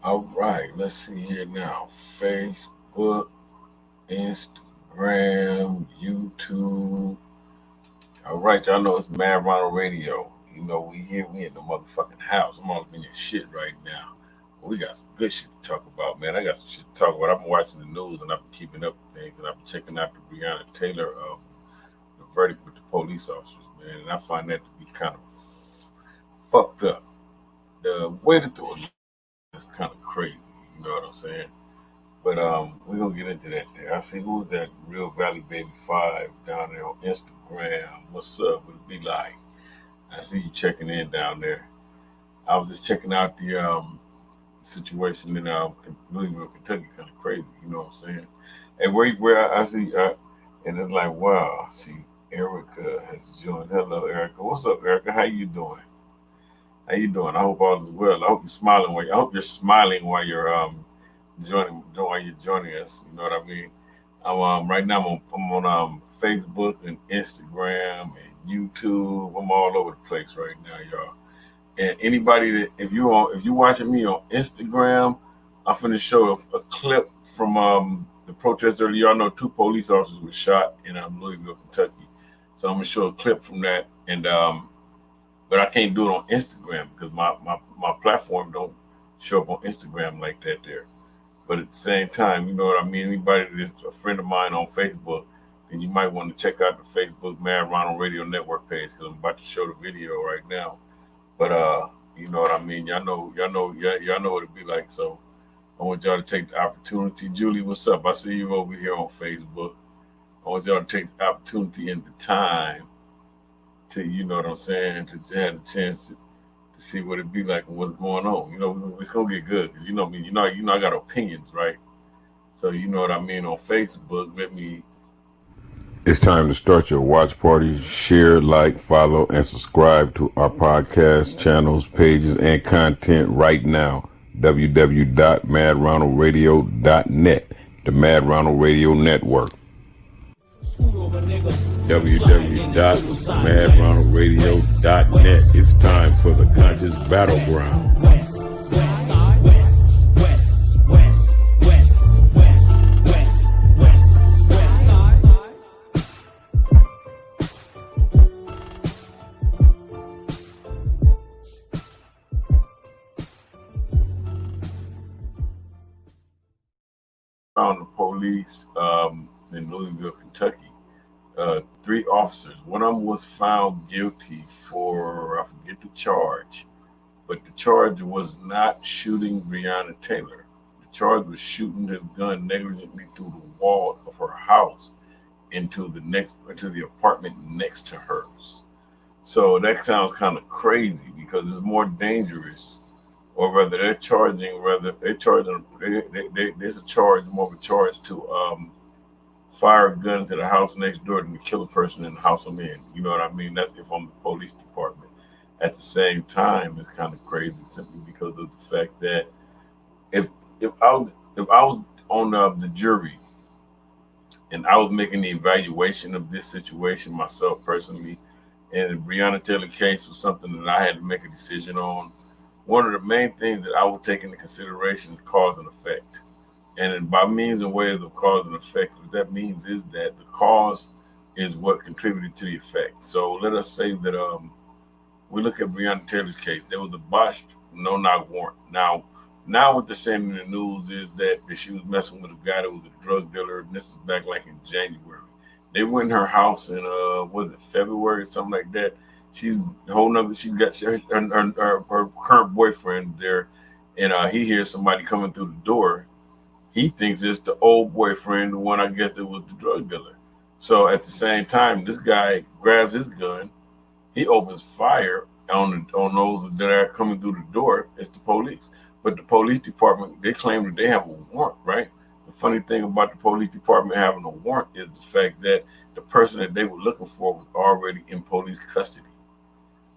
All right, let's see here now. Facebook, Instagram, YouTube. All right, y'all know it's Mad Ronald Radio. You know, we in the motherfucking house. I'm all up in your shit right now. We got some good shit to talk about, man. I got some shit to talk about. I've been watching the news and I've been keeping up with things and I've been checking out the Brionna Taylor the verdict with the police officers, man. And I find that to be kind of fucked up. The way that the is kind of crazy. You know what I'm saying? But we're gonna get into that there. I see who's that Real Valley Baby 5 down there on Instagram. What's up? What it be like? I see you checking in down there. I was just checking out the situation in Louisville, Kentucky, kind of crazy. You know what I'm saying? And where I see, and it's like, wow. I see Erica has joined. Hello, Erica. What's up, Erica? How you doing? How you doing? I hope all is well. I hope you're smiling while you're joining us. You know what I mean? I'm right now. I'm on Facebook and Instagram and YouTube. I'm all over the place right now, y'all. And anybody that if you watching me on Instagram, I'm finna show a clip from the protest earlier. Y'all know two police officers were shot in Louisville, Kentucky. So I'm gonna show a clip from that, and but I can't do it on Instagram because my platform don't show up on Instagram like that there. But at the same time, you know what I mean? Anybody that's a friend of mine on Facebook, then you might want to check out the Facebook Mad Ronald Radio Network page because I'm about to show the video right now. But you know what I mean? Y'all know what it'd be like. So I want y'all to take the opportunity. Julie, what's up? I see you over here on Facebook. I want y'all to take the opportunity and the time to, you know what I'm saying, to have a chance to see what it be like and what's going on. You know, it's gonna get good because you know me. I got opinions, right? So you know what I mean. On Facebook, let me. It's time to start your watch party. Share, like, follow, and subscribe to our podcast channels, pages, and content right now. www.madronaldradio.net, the Mad Ronald Radio Network. www.madronaldradio.net. It's time for the conscious battleground. Found the police in Louisville, Kentucky. Three officers. One of them was found guilty for, I forget the charge, but the charge was not shooting Brionna Taylor. The charge was shooting his gun negligently through the wall of her house into the apartment next to hers. So that sounds kind of crazy because it's more dangerous, or there's a charge, more of a charge to fire a gun to the house next door than to kill a person in the house I'm in. You know what I mean? That's if I'm the police department. At the same time, it's kind of crazy simply because of the fact that if if I was on the jury and I was making the evaluation of this situation myself personally, and the Brionna Taylor case was something that I had to make a decision on, one of the main things that I would take into consideration is cause and effect. And by means and ways of cause and effect, what that means is that the cause is what contributed to the effect. So let us say that we look at Brionna Taylor's case. There was a botched no-knock warrant. Now what they're saying in the news is that she was messing with a guy that was a drug dealer, and this was back like in January. They went in her house in was it February or something like that. She's holding up. Her current boyfriend there, and he hears somebody coming through the door. He thinks it's the old boyfriend, the one I guess that was the drug dealer. So at the same time, this guy grabs his gun. He opens fire on those that are coming through the door. It's the police. But the police department, they claim that they have a warrant, right? The funny thing about the police department having a warrant is the fact that the person that they were looking for was already in police custody.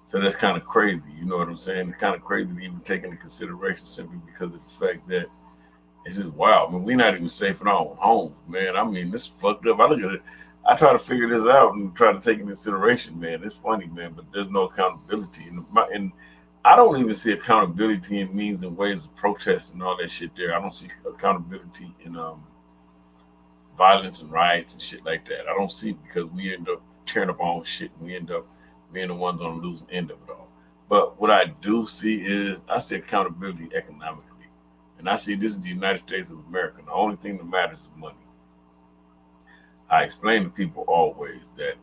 So that's kind of crazy. You know what I'm saying? It's kind of crazy to even take into consideration simply because of the fact that it's just wild. I mean, we're not even safe in our own homes, man. I mean, this is fucked up. I look at it. I try to figure this out and try to take into consideration, man. It's funny, man, but there's no accountability. And I don't even see accountability in means and ways of protest and all that shit there. I don't see accountability in violence and riots and shit like that. I don't see it because we end up tearing up our own shit and we end up being the ones on the losing end of it all. But what I do see is I see accountability economically. And I see this is the United States of America. The only thing that matters is money. I explain to people always that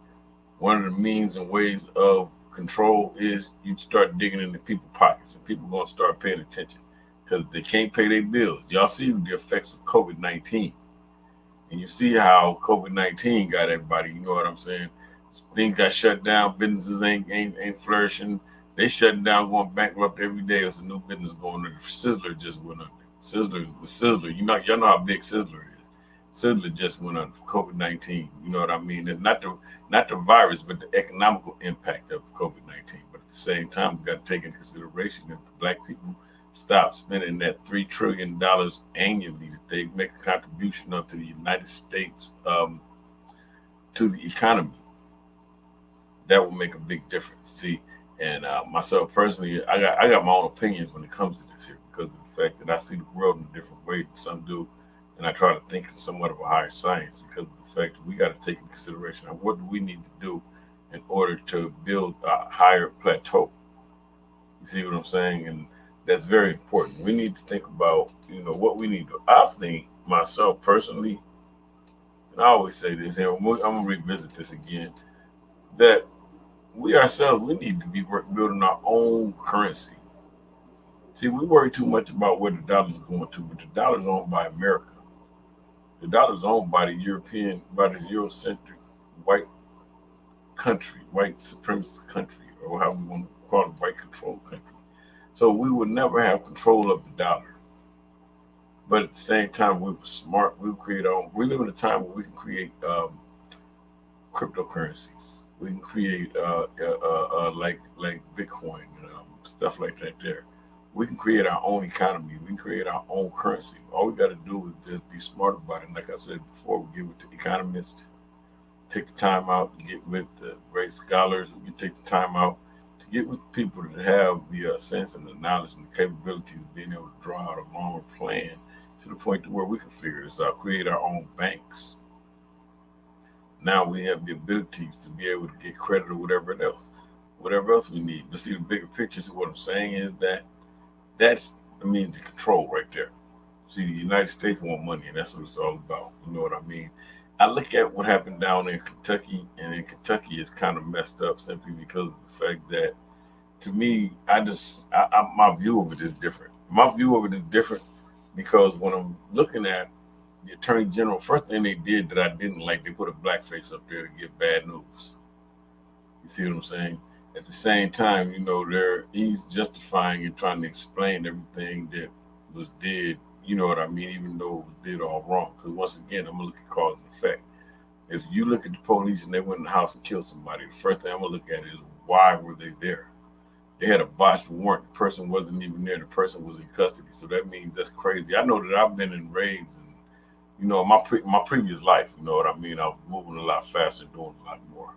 one of the means and ways of control is you start digging into people's pockets and people are going to start paying attention because they can't pay their bills. Y'all see the effects of COVID-19. And you see how COVID-19 got everybody, you know what I'm saying? Things got shut down, businesses ain't flourishing. They shutting down, going bankrupt every day. There's a new business going under. Sizzler just went under. Sizzler, y'all know how big Sizzler is. Sizzler just went under for COVID-19. You know what I mean? It's not the virus, but the economical impact of COVID-19. But at the same time, we got to take into consideration if the black people stop spending that $3 trillion annually that they make a contribution of to the United States, to the economy, that will make a big difference. See, and myself personally, I got my own opinions when it comes to this here because of the fact that I see the world in a different way than some do, and I try to think in somewhat of a higher science because of the fact that we got to take into consideration what do we need to do in order to build a higher plateau. You see what I'm saying? And that's very important. We need to think about, what we need to do. I think myself personally, and I always say this, and I'm going to revisit this again, that we ourselves, we need to be building our own currency. See, we worry too much about where the dollar's going to, but the dollar's owned by America. The dollar's owned by the Eurocentric white country, white supremacist country, or how we want to call it, white control country. So we would never have control of the dollar. But at the same time, we were smart. We would create our own. We live in a time where we can create cryptocurrencies. We can create like Bitcoin and stuff like that. There, we can create our own economy. We can create our own currency. All we got to do is just be smart about it. And like I said before, we get with the economists, take the time out to get with the great scholars. We can take the time out to get with people that have the sense and the knowledge and the capabilities of being able to draw out a longer plan to the point to where we can figure this out, create our own banks. Now we have the abilities to be able to get credit or whatever else we need. But see, the bigger picture of what I'm saying is that's the means of control right there. See, the United States want money, and that's what it's all about. You know what I mean? I look at what happened down in Kentucky, and in Kentucky it's kind of messed up simply because of the fact that, to me, my view of it is different. My view of it is different because when I'm looking at the Attorney General, first thing they did that I didn't like, they put a blackface up there to give bad news. You see what I'm saying? At the same time, he's justifying and trying to explain everything that was did. You know what I mean? Even though it was did all wrong. Because once again, I'm gonna look at cause and effect. If you look at the police and they went in the house and killed somebody, the first thing I'm gonna look at is why were they there? They had a botched warrant. The person wasn't even there. The person was in custody. So that means that's crazy. I know that I've been in raids and my previous life, you know what I mean? I was moving a lot faster, doing a lot more.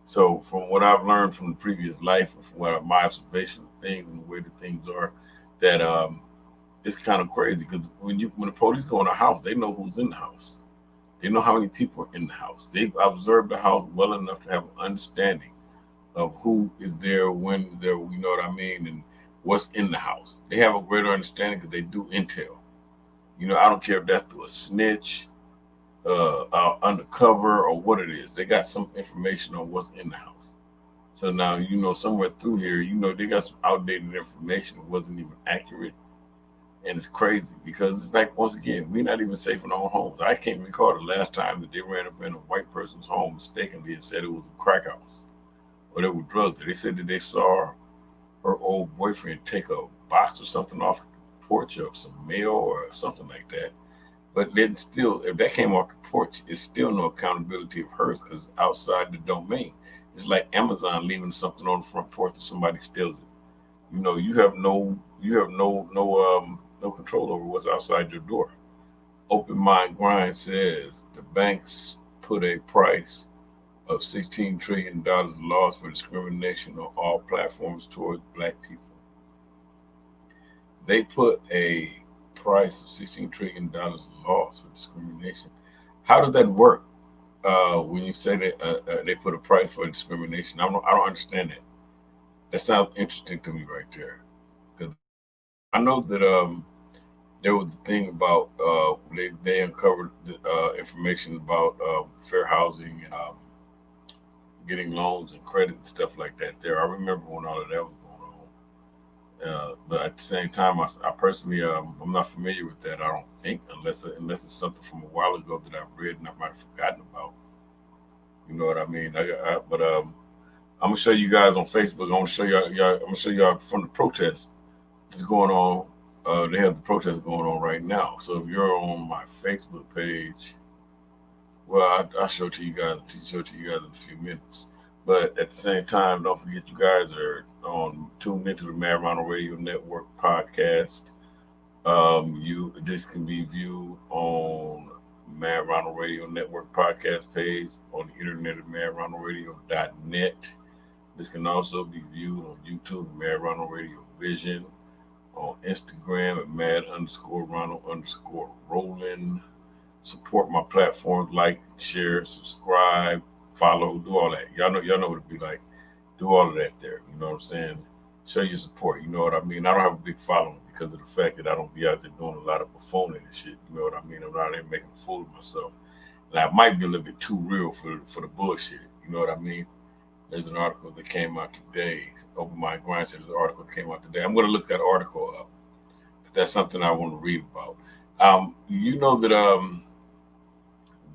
So from what I've learned from the previous life, and from my observation of things and the way that things are, that it's kind of crazy because when the police go in a house, they know who's in the house. They know how many people are in the house. They've observed the house well enough to have an understanding of who is there, when is there, you know what I mean, and what's in the house. They have a greater understanding because they do intel. I don't care if that's through a snitch, undercover, or what it is. They got some information on what's in the house. So now, somewhere through here, they got some outdated information that wasn't even accurate. And it's crazy because it's like, once again, we're not even safe in our own homes. I can't recall the last time that they ran up in a white person's home mistakenly and said it was a crack house or there were drugs there. They said that they saw her old boyfriend take a box or something off the porch of some mail or something like that. But then still, if that came off the porch, it's still no accountability of hers because it's outside the domain. It's like Amazon leaving something on the front porch that somebody steals it. You have no control over what's outside your door. Open Mind Grind says the banks put a price of $16 trillion loss for discrimination on all platforms towards black people. They put a price of $16 trillion loss for discrimination. How does that work? When you say that they put a price for discrimination, I don't understand that. That sounds interesting to me right there. Because I know that there was the thing about they uncovered the, information about fair housing and getting loans and credit and stuff like that. There, I remember when all of that was going on. But at the same time, I personally I'm not familiar with that. I don't think unless it's something from a while ago that I've read and I might have forgotten about. You know what I mean? But I'm gonna show you guys on Facebook. I'm gonna show y'all from the protest that's going on. They have the protest going on right now. So if you're on my Facebook page, well, I'll show it to you guys. I'll show it to you guys in a few minutes. But at the same time, don't forget you guys are on tuned into the Mad Ronald Radio Network podcast. You This can be viewed on Mad Ronald Radio Network podcast page on the internet at madronaldradio.net. This can also be viewed on YouTube at Mad Ronald Radio Vision, on Instagram at mad_Ronald_Roland. Support my platforms, like, share, subscribe, follow, do all that. Y'all know what it be like. Do all of that there. You know what I'm saying? Show your support. You know what I mean? I don't have a big following because of the fact that I don't be out there doing a lot of buffooning and shit. You know what I mean? I'm out there making a fool of myself. And I might be a little bit too real for the bullshit. You know what I mean? There's an article that came out today. Open Mind Grind says an article that came out today. I'm going to look that article up. But that's something I want to read about. You know that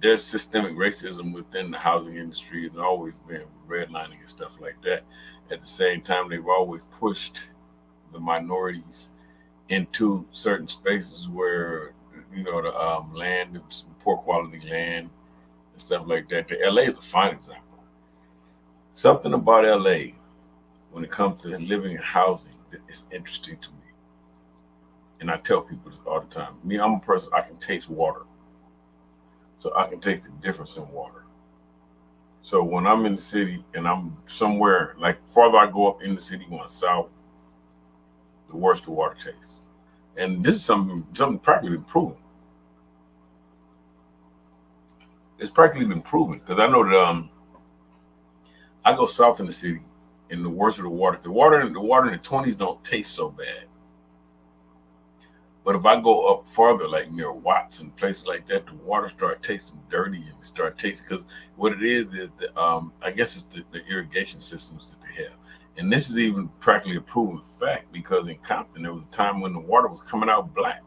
there's systemic racism within the housing industry and always been redlining and stuff like that. At the same time, they've always pushed the minorities into certain spaces where, you know, the land, poor quality land and stuff like that. The LA is a fine example. Something about LA when it comes to living and housing that is interesting to me. And I tell people this all the time. Me, I'm a person, I can taste water. So I can taste the difference in water. So when I'm in the city and I'm somewhere, like farther I go up in the city going south, the worse the water tastes. And this is something practically proven. It's practically been proven because I know that I go south in the city and the worse of the water. The water in the 20s don't taste so bad. But if I go up farther, like near Watts and places like that, the water start tasting dirty and start tasting, because what it is the I guess it's the irrigation systems that they have. And this is even practically a proven fact because in Compton there was a time when the water was coming out black.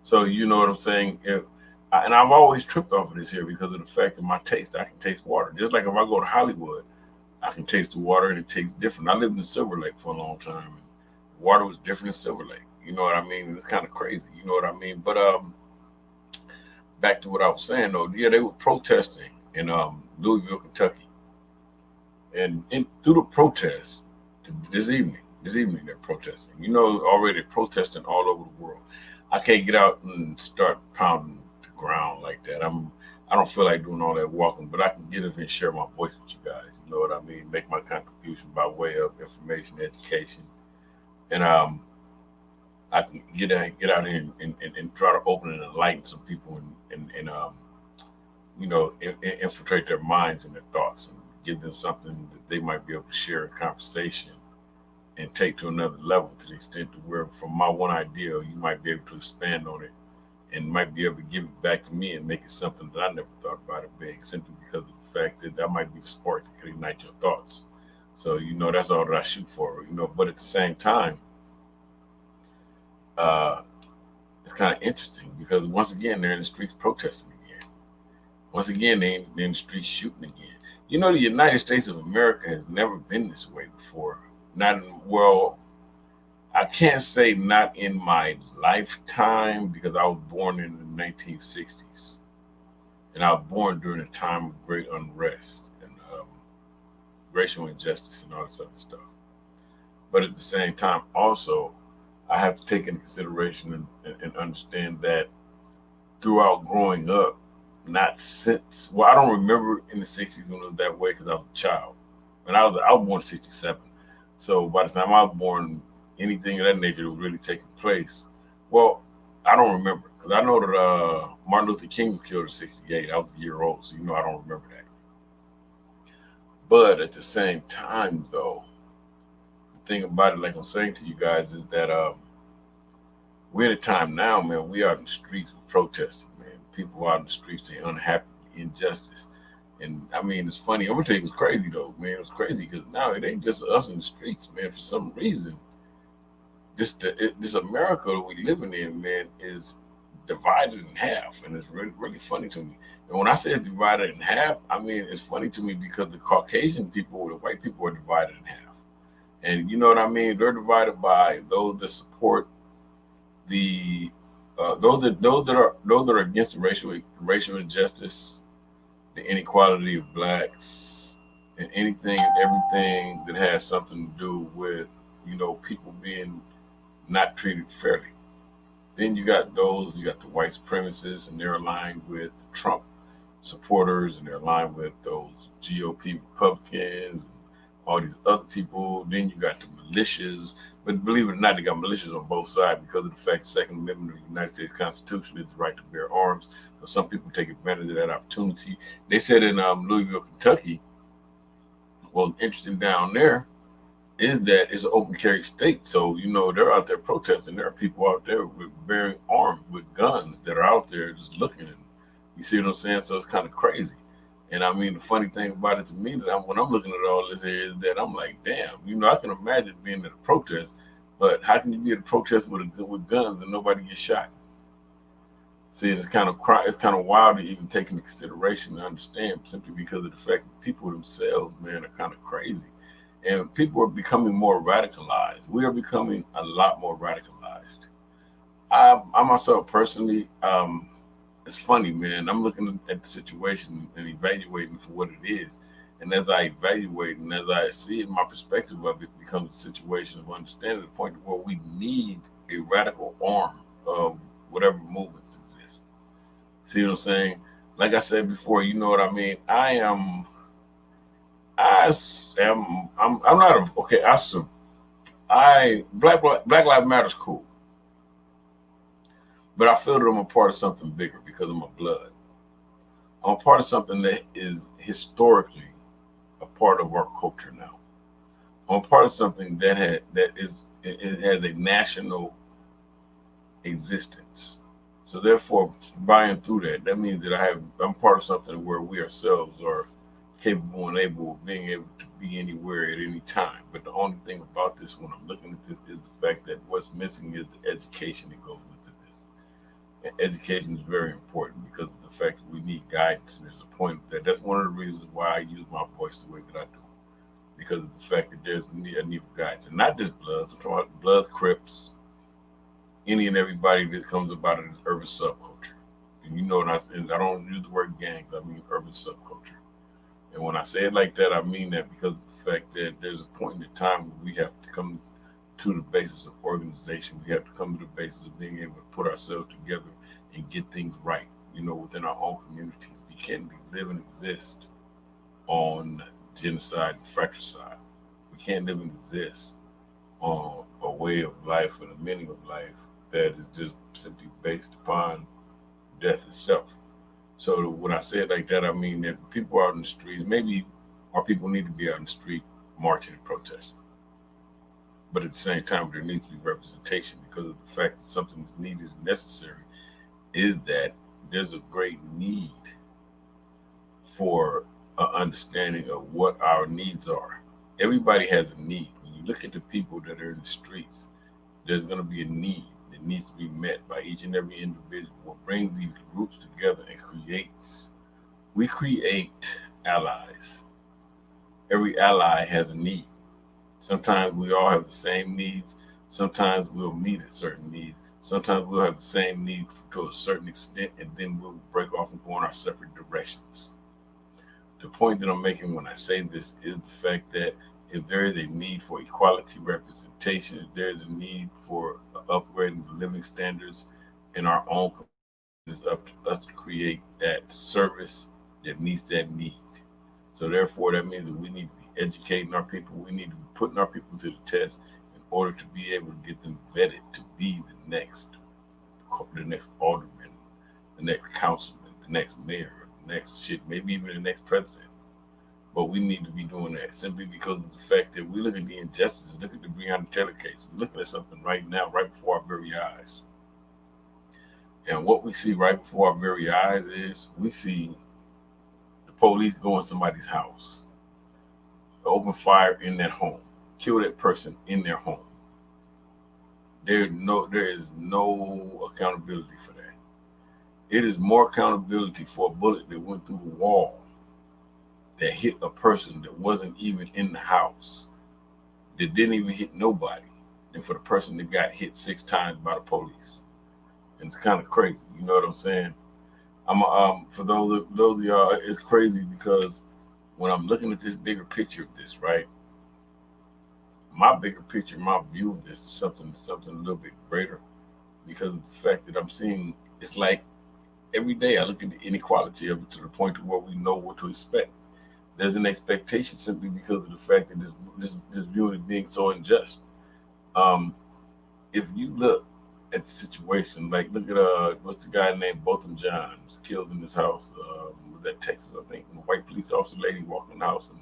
So you know what I'm saying? And I've always tripped off of this here because of the fact of my taste. I can taste water. Just like if I go to Hollywood, I can taste the water and it tastes different. I lived in Silver Lake for a long time. And the water was different in Silver Lake. You know what I mean? It's kind of crazy. You know what I mean? But back to what I was saying though. Yeah, they were protesting in Louisville, Kentucky, and through the protests this evening they're protesting. You know, already protesting all over the world. I can't get out and start pounding the ground like that. I don't feel like doing all that walking, but I can get up and share my voice with you guys. You know what I mean? Make my contribution by way of information, education, and I can get out here and try to open and enlighten some people and you know, infiltrate their minds and their thoughts and give them something that they might be able to share in conversation and take to another level to the extent to where from my one idea, you might be able to expand on it and might be able to give it back to me and make it something that I never thought about it being, simply because of the fact that might be the spark that could ignite your thoughts. So, you know, that's all that I shoot for, you know, but at the same time, it's kind of interesting because once again they're in the streets protesting again. Once again they're in the streets shooting again. You know, the United States of America has never been this way before. I can't say not in my lifetime because I was born in the 1960s, and I was born during a time of great unrest and racial injustice and all this other stuff. But at the same time, also, I have to take into consideration and understand that throughout growing up, not since, well, I don't remember in the 60s when it was that way because I was a child. And I was born in 67. So by the time I was born, anything of that nature that was really taking place. Well, I don't remember because I know that Martin Luther King was killed at 68. I was a year old, so I don't remember that. But at the same time, though, the thing about it, like I'm saying to you guys, is that we're at a time now, man. We out in the streets protesting, man. People out in the streets, they unhappy, injustice. And I mean, it's funny. I'm gonna tell you, it was crazy though, man. It was crazy because now it ain't just us in the streets, man. For some reason, this America that we living in, man, is divided in half, and it's really really funny to me. And when I say it's divided in half, I mean it's funny to me because the Caucasian people, the white people, are divided in half, and you know what I mean. They're divided by those that support the those that are against the racial injustice, the inequality of blacks, and anything and everything that has something to do with people being not treated fairly. Then you got the white supremacists, and they're aligned with Trump supporters, and they're aligned with those GOP Republicans and all these other people. Then you got the militias, but believe it or not, they got militias on both sides because of the fact the Second Amendment of the United States Constitution is the right to bear arms. So some people take advantage of that opportunity. They said in Louisville, Kentucky, well, interesting down there is that it's an open carry state. So, they're out there protesting. There are people out there with bearing arms with guns that are out there just looking. And you see what I'm saying? So it's kind of crazy. And I mean, the funny thing about it to me that when I'm looking at all this here is that I'm like, damn, I can imagine being at a protest, but how can you be at a protest with guns and nobody gets shot? See, it's kind of wild to even take into consideration and understand simply because of the fact that people themselves, man, are kind of crazy. And people are becoming more radicalized. We are becoming a lot more radicalized. I myself personally, it's funny, man. I'm looking at the situation and evaluating for what it is. And as I evaluate and as I see it, my perspective of it becomes a situation of understanding the point where we need a radical arm of whatever movements exist. See what I'm saying? Like I said before, you know what I mean? I'm not a, okay. Black Lives Matter is cool, but I feel that I'm a part of something bigger because of my blood. I'm a part of something that is historically a part of our culture now. I'm a part of something it has a national existence. So therefore, by and through that means that I'm part of something where we ourselves are capable and able of being able to be anywhere at any time. But the only thing about this when I'm looking at this is the fact that what's missing is the education that goes into this. And education is very important because of the fact that we need guidance. And there's a point that's one of the reasons why I use my voice the way that I do. Because of the fact that there's a need for guidance. And not just Bloods, I'm talking about Bloods, Crips, any and everybody that comes about in this urban subculture. And and I don't use the word gangs, I mean urban subculture. And when I say it like that, I mean that because of the fact that there's a point in time where we have to come to the basis of organization. We have to come to the basis of being able to put ourselves together and get things right, within our own communities. We can't live and exist on genocide and fratricide. We can't live and exist on a way of life and a meaning of life that is just simply based upon death itself. So when I say it like that, I mean that people out in the streets, maybe our people need to be out in the street marching and protesting. But at the same time, there needs to be representation because of the fact that something is needed and necessary is that there's a great need for an understanding of what our needs are. Everybody has a need. When you look at the people that are in the streets, there's going to be a need that needs to be met by each and every individual. What brings these groups together and we create allies. Every ally has a need. Sometimes we all have the same needs. Sometimes we'll meet at certain needs. Sometimes we'll have the same need to a certain extent, and then we'll break off and go in our separate directions. The point that I'm making when I say this is the fact that if there is a need for equality representation, if there is a need for upgrading the living standards in our own community, it's up to us to create that service that meets that need. So therefore, that means that we need to be educating our people. We need to be putting our people to the test in order to be able to get them vetted to be the next alderman, the next councilman, the next mayor, the next shit, maybe even the next president. But we need to be doing that simply because of the fact that we look at the injustices. Look at the Brionna Taylor case. We're looking at something right now, right before our very eyes. And what we see right before our very eyes is we see the police go in somebody's house, open fire in that home, kill that person in their home. There is no accountability for that. It is more accountability for a bullet that went through the wall that hit a person that wasn't even in the house, that didn't even hit nobody, than for the person that got hit 6 times by the police. And it's kind of crazy, you know what I'm saying? For those of y'all, it's crazy because when I'm looking at this bigger picture of this, right? My bigger picture, my view of this is something a little bit greater, because of the fact that I'm seeing, it's like every day I look at the inequality of it to the point to where we know what to expect. There's an expectation simply because of the fact that this view is being so unjust. If you look at the situation, like look at what's the guy named Botham John was killed in his house, was that Texas, I think, and a white police officer lady walked in the house and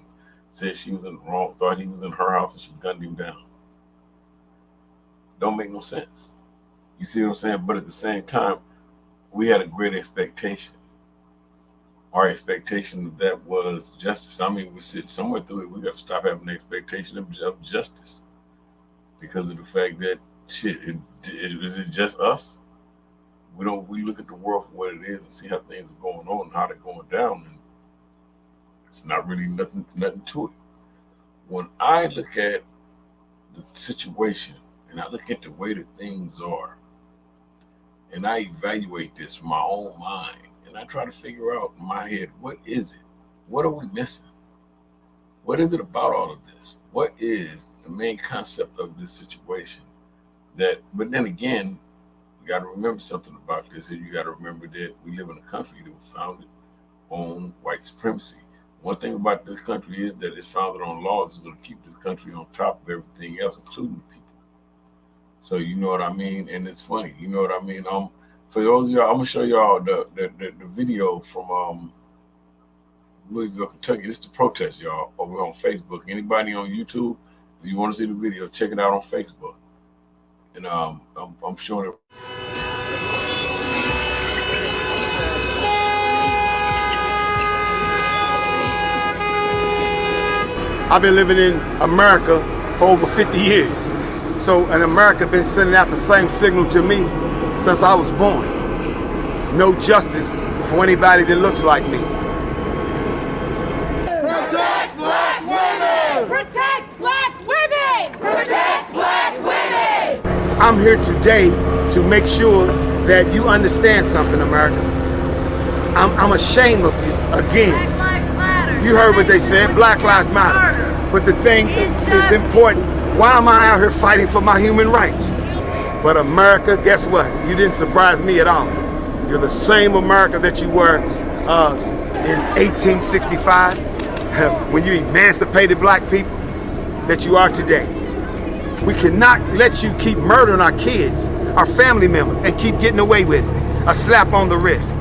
said she was in the wrong, thought he was in her house and she gunned him down. Don't make no sense. You see what I'm saying? But at the same time, we had a great expectation. Our expectation of that was justice. I mean, we sit somewhere through it. We got to stop having the expectation of justice because of the fact that shit, is it just us? We look at the world for what it is and see how things are going on and how they're going down, and it's not really nothing to it. When I look at the situation and I look at the way that things are, and I evaluate this from my own mind, and I try to figure out in my head, what is it? What are we missing? What is it about all of this? What is the main concept of this situation? But then again, you got to remember something about this. And you got to remember that we live in a country that was founded on white supremacy. One thing about this country is that it's founded on laws that's going to keep this country on top of everything else, including the people. So you know what I mean? And it's funny, you know what I mean? For those of y'all, I'm gonna show y'all the video from Louisville, Kentucky. This is the protest, y'all, over on Facebook. Anybody on YouTube, if you want to see the video, check it out on Facebook. And I'm showing it. I've been living in America for over 50 years. So, and America been sending out the same signal to me since I was born. No justice for anybody that looks like me. Protect black women! Protect black women! Protect black women! I'm here today to make sure that you understand something, America. I'm ashamed of you again. Black Lives Matter. You heard what they said, Black Lives Matter. But the thing is important. Why am I out here fighting for my human rights? But America, guess what? You didn't surprise me at all. You're the same America that you were in 1865 when you emancipated black people that you are today. We cannot let you keep murdering our kids, our family members, and keep getting away with it. A slap on the wrist.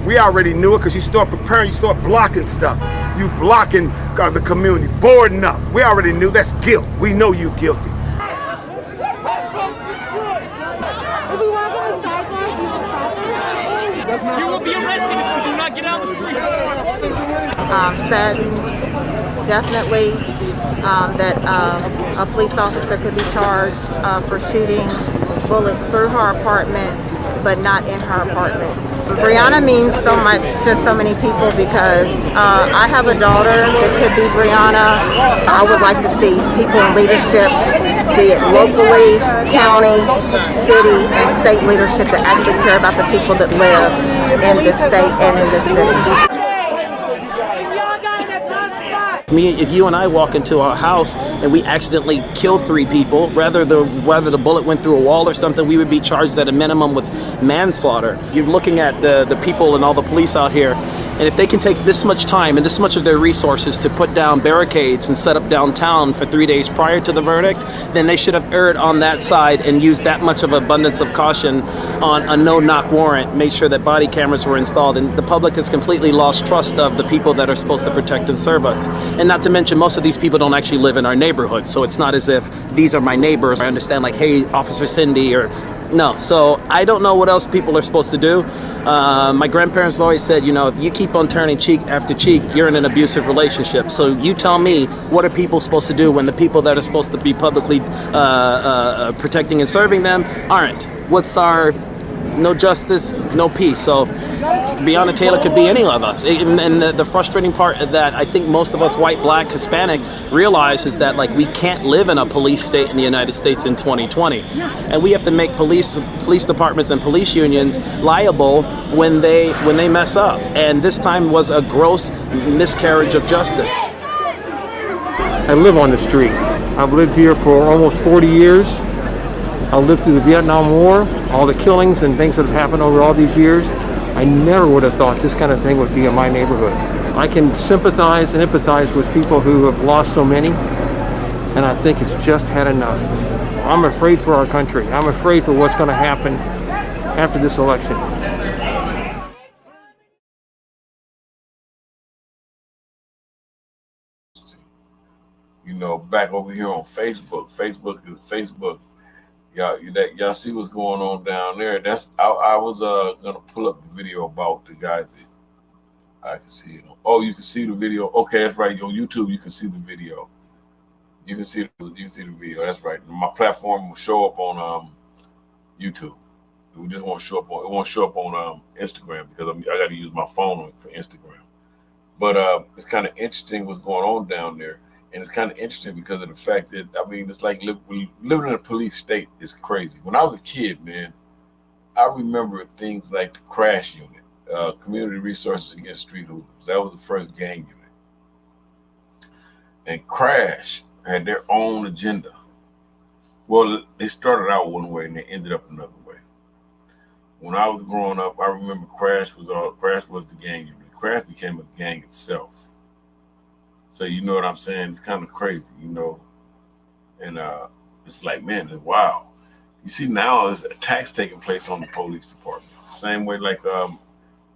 We already knew it because you start preparing, you start blocking stuff. You blocking the community, boarding up. We already knew that's guilt. We know you guilty. You will be arrested if you do not get out of the street. Saddened, definitely, that a police officer could be charged for shooting bullets through her apartment, but not in her apartment. Brionna means so much to so many people because I have a daughter that could be Brionna. I would like to see people in leadership, be it locally, county, city, and state leadership that actually care about the people that live in this state and in this city. If you and I walk into our house and we accidentally kill 3 people, whether the bullet went through a wall or something, we would be charged at a minimum with manslaughter. You're looking at the people and all the police out here, And if they can take this much time and this much of their resources to put down barricades and set up downtown for 3 days prior to the verdict, then they should have erred on that side and used that much of abundance of caution on a no-knock warrant, made sure that body cameras were installed. And the public has completely lost trust of the people that are supposed to protect and serve us. And not to mention, most of these people don't actually live in our neighborhood. So it's not as if these are my neighbors. I understand, like, hey, Officer Cindy, or no. So I don't know what else people are supposed to do. My grandparents always said, you know, if you keep on turning cheek after cheek, you're in an abusive relationship. So you tell me, what are people supposed to do when the people that are supposed to be publicly protecting and serving them aren't? What's our no justice, no peace? So Brionna Taylor could be any of us. And the frustrating part that I think most of us, white, black, Hispanic, realize is that, like, we can't live in a police state in the United States in 2020. And we have to make police departments and police unions liable when they mess up. And this time was a gross miscarriage of justice. I live on the street. I've lived here for almost 40 years. I lived through the Vietnam War, all the killings and things that have happened over all these years. I never would have thought this kind of thing would be in my neighborhood. I can sympathize and empathize with people who have lost so many, and I think it's just had enough. I'm afraid for our country. I'm afraid for what's going to happen after this election. You know, back over here on Facebook. Y'all see what's going on down there. I was gonna pull up the video about the guy that I can see it on. Oh, you can see the video. Okay, that's right. On YouTube, you can see the video. You can see the video. That's right. My platform will show up on YouTube. It just won't show up on. It won't show up on Instagram because I got to use my phone for Instagram. But it's kind of interesting what's going on down there. And it's kind of interesting because of the fact that, I mean, it's like living in a police state is crazy. When I was a kid, man, I remember things like the Crash Unit, Community Resources Against Street Hoodlums. That was the first gang unit. And Crash had their own agenda. Well, they started out one way and they ended up another way. When I was growing up, I remember Crash was the gang unit. Crash became a gang itself. So you know what I'm saying? It's kind of crazy, you know. And it's like, man, it's wild. You see now there's attacks taking place on the police department. Same way like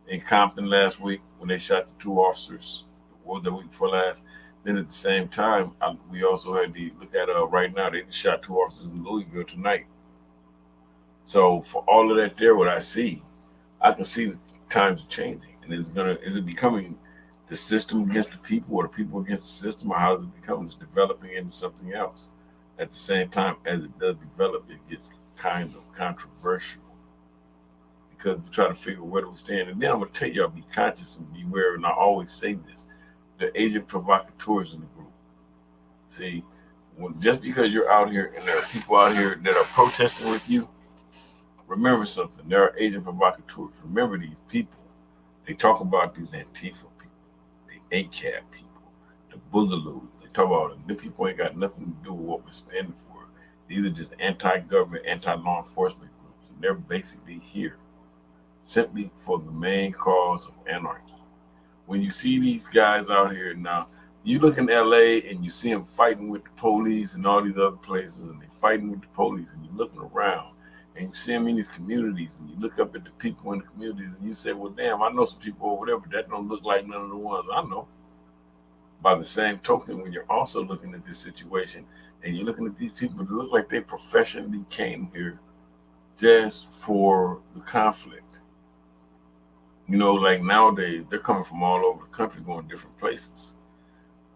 in Compton last week when they shot the 2 officers, or the week before last. Then at the same time, we also had to look at right now, they just shot 2 officers in Louisville tonight. So for all of that there, what I see, I can see the times are changing. And is it becoming the system against the people or the people against the system, or how does it become? It's developing into something else. At the same time, as it does develop, it gets kind of controversial because we try to figure where do we stand. And then I'm going to tell y'all, be conscious and beware, and I always say this, the agent provocateurs in the group. See, just because you're out here and there are people out here that are protesting with you, remember something, there are agent provocateurs. Remember these people. They talk about these Antifa people. ACAB people, the Boozaloos. They talk about it. The people ain't got nothing to do with what we're standing for. These are just anti-government, anti-law enforcement groups, and they're basically here simply for the main cause of anarchy. When you see these guys out here now, you look in LA and you see them fighting with the police and all these other places, and they're fighting with the police, and you're looking around and you see them in these communities, and you look up at the people in the communities and you say, well, damn, I know some people over there, but that don't look like none of the ones I know. By the same token, when you're also looking at this situation and you're looking at these people that look like they professionally came here just for the conflict. You know, like nowadays, they're coming from all over the country, going different places.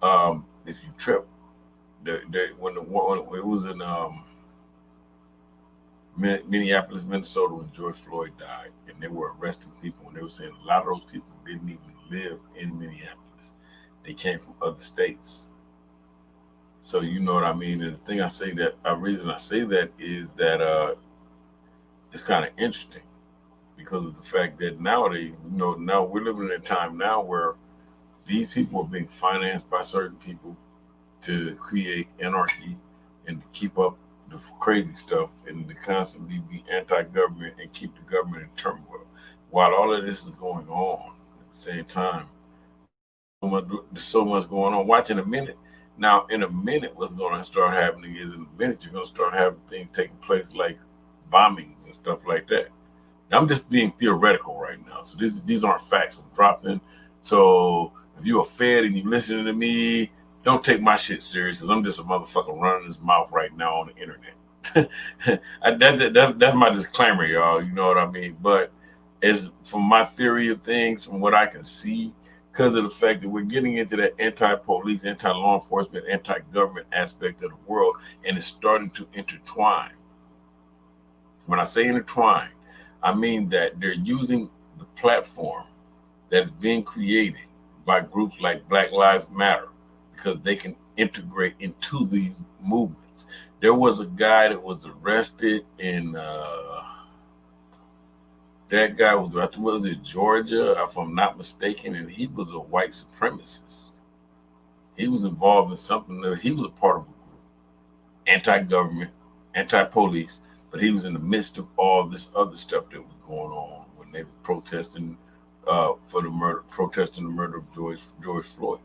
If you trip, when it was in Minneapolis, Minnesota, when George Floyd died, and they were arresting people, and they were saying a lot of those people didn't even live in Minneapolis. They came from other states. So you know what I mean? And the thing I say that, a reason I say that is that it's kind of interesting because of the fact that nowadays, you know, now we're living in a time now where these people are being financed by certain people to create anarchy and to keep up the crazy stuff and to constantly be anti-government and keep the government in turmoil. While all of this is going on, at the same time, there's so much going on. Watch in a minute. Now, in a minute, what's going to start happening is in a minute, you're going to start having things taking place like bombings and stuff like that. Now, I'm just being theoretical right now. So these aren't facts I'm dropping. So if you're a Fed and you're listening to me, don't take my shit serious because I'm just a motherfucker running his mouth right now on the internet. That's my disclaimer, y'all. You know what I mean? But as from my theory of things, from what I can see, because of the fact that we're getting into that anti-police, anti-law enforcement, anti-government aspect of the world, and it's starting to intertwine. When I say intertwine, I mean that they're using the platform that's being created by groups like Black Lives Matter because they can integrate into these movements. There was a guy that was arrested in that guy was, I think, was it Georgia, if I'm not mistaken, and he was a white supremacist. He was involved in something that he was a part of a group, anti-government, anti-police, but he was in the midst of all this other stuff that was going on when they were protesting for the murder, protesting the murder of George Floyd.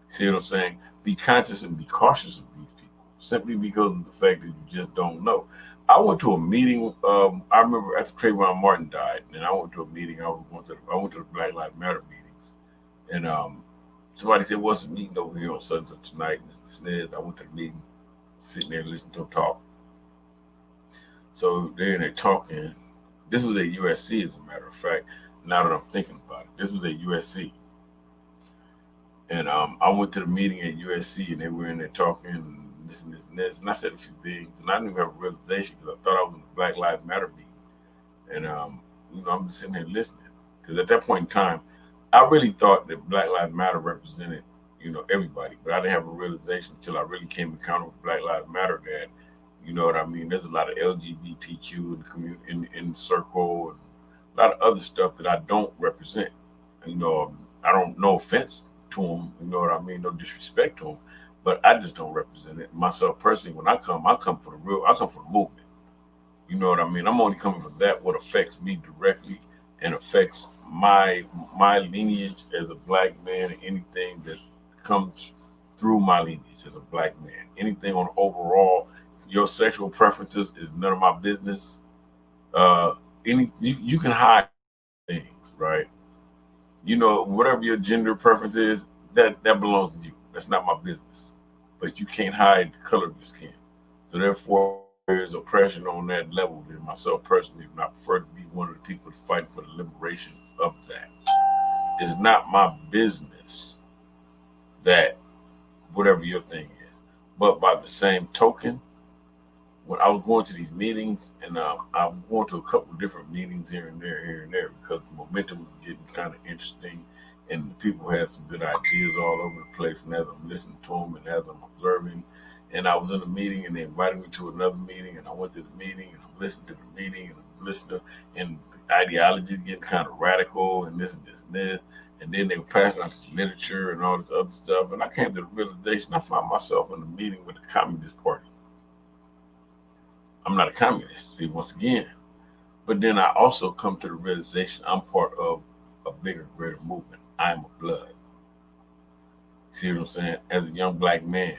See what I'm saying? Be conscious and be cautious of these people, simply because of the fact that you just don't know. I went to a meeting. I remember after Trayvon Martin died, and I went to a meeting. I went to the Black Lives Matter meetings, and somebody said, "What's the meeting over here on such and such tonight?" And I went to the meeting, sitting there listening to them talk. So they're in there talking. This was at USC, as a matter of fact. Now that I'm thinking about it, this was at USC, and I went to the meeting at USC, and they were in there talking. This and this and this, and I said a few things, and I didn't even have a realization because I thought I was in the Black Lives Matter meeting, and I'm just sitting here listening because at that point in time, I really thought that Black Lives Matter represented everybody, but I didn't have a realization until I really came in contact with Black Lives Matter that what I mean. There's a lot of LGBTQ in the community, in the circle, and a lot of other stuff that I don't represent. I don't, no offense to them, you know what I mean, no disrespect to them. But I just don't represent it myself personally. When I come for the real. I come for the movement. You know what I mean? I'm only coming for that what affects me directly and affects my lineage as a black man, and anything that comes through my lineage as a black man. Anything on overall, your sexual preferences is none of my business. You can hide things, right? Whatever your gender preference is, that belongs to you. That's not my business. But you can't hide the color of your skin. So therefore, there's oppression on that level. And myself personally, I prefer to be one of the people to fight for the liberation of that. It's not my business that whatever your thing is. But by the same token, when I was going to these meetings, and I'm going to a couple of different meetings here and there, because the momentum was getting kind of interesting. And the people had some good ideas all over the place. And as I'm listening to them and as I'm observing, and I was in a meeting and they invited me to another meeting, and I went to the meeting and I'm listening to the meeting and I'm listening to, and the ideology getting kind of radical and this and this and this. And then they were passing out this literature and all this other stuff. And I came to the realization I found myself in a meeting with the Communist Party. I'm not a communist, see, once again. But then I also come to the realization I'm part of a bigger, greater movement. I am a blood. See what I'm saying? As a young black man,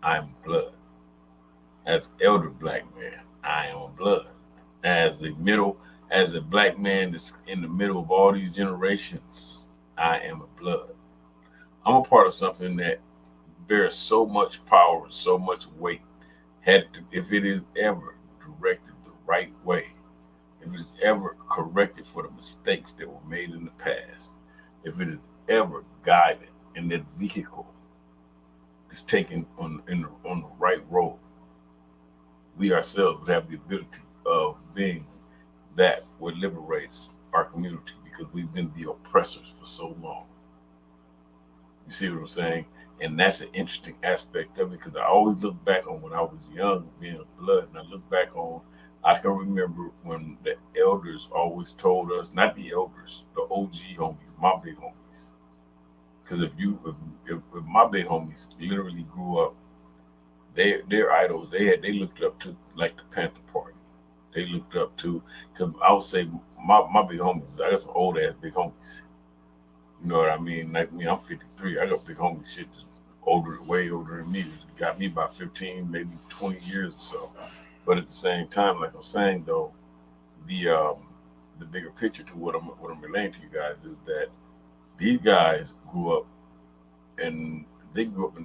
I am blood. As an elder black man, I am a blood. As a black man that's in the middle of all these generations, I am a blood. I'm a part of something that bears so much power and so much weight. If it is ever directed the right way, if it is ever corrected for the mistakes that were made in the past, if it is ever guided and that vehicle is taken on the right road, we ourselves would have the ability of being that what liberates our community, because we've been the oppressors for so long. You see what I'm saying? And that's an interesting aspect of it, because I always look back on when I was young, being a blood, and I look back on, I can remember when the elders always told us, not the elders, the OG homies, my big homies. Because if my big homies literally grew up, their idols, they looked up to like the Panther Party. they looked up to. Because I would say my big homies, I got some old ass big homies. You know what I mean? Like me, I'm 53. I got big homies shit that's older, way older than me. It's got me about 15, maybe 20 years or so. But at the same time, like I'm saying though, the bigger picture to what I'm relaying to you guys is that these guys grew up, and they grew up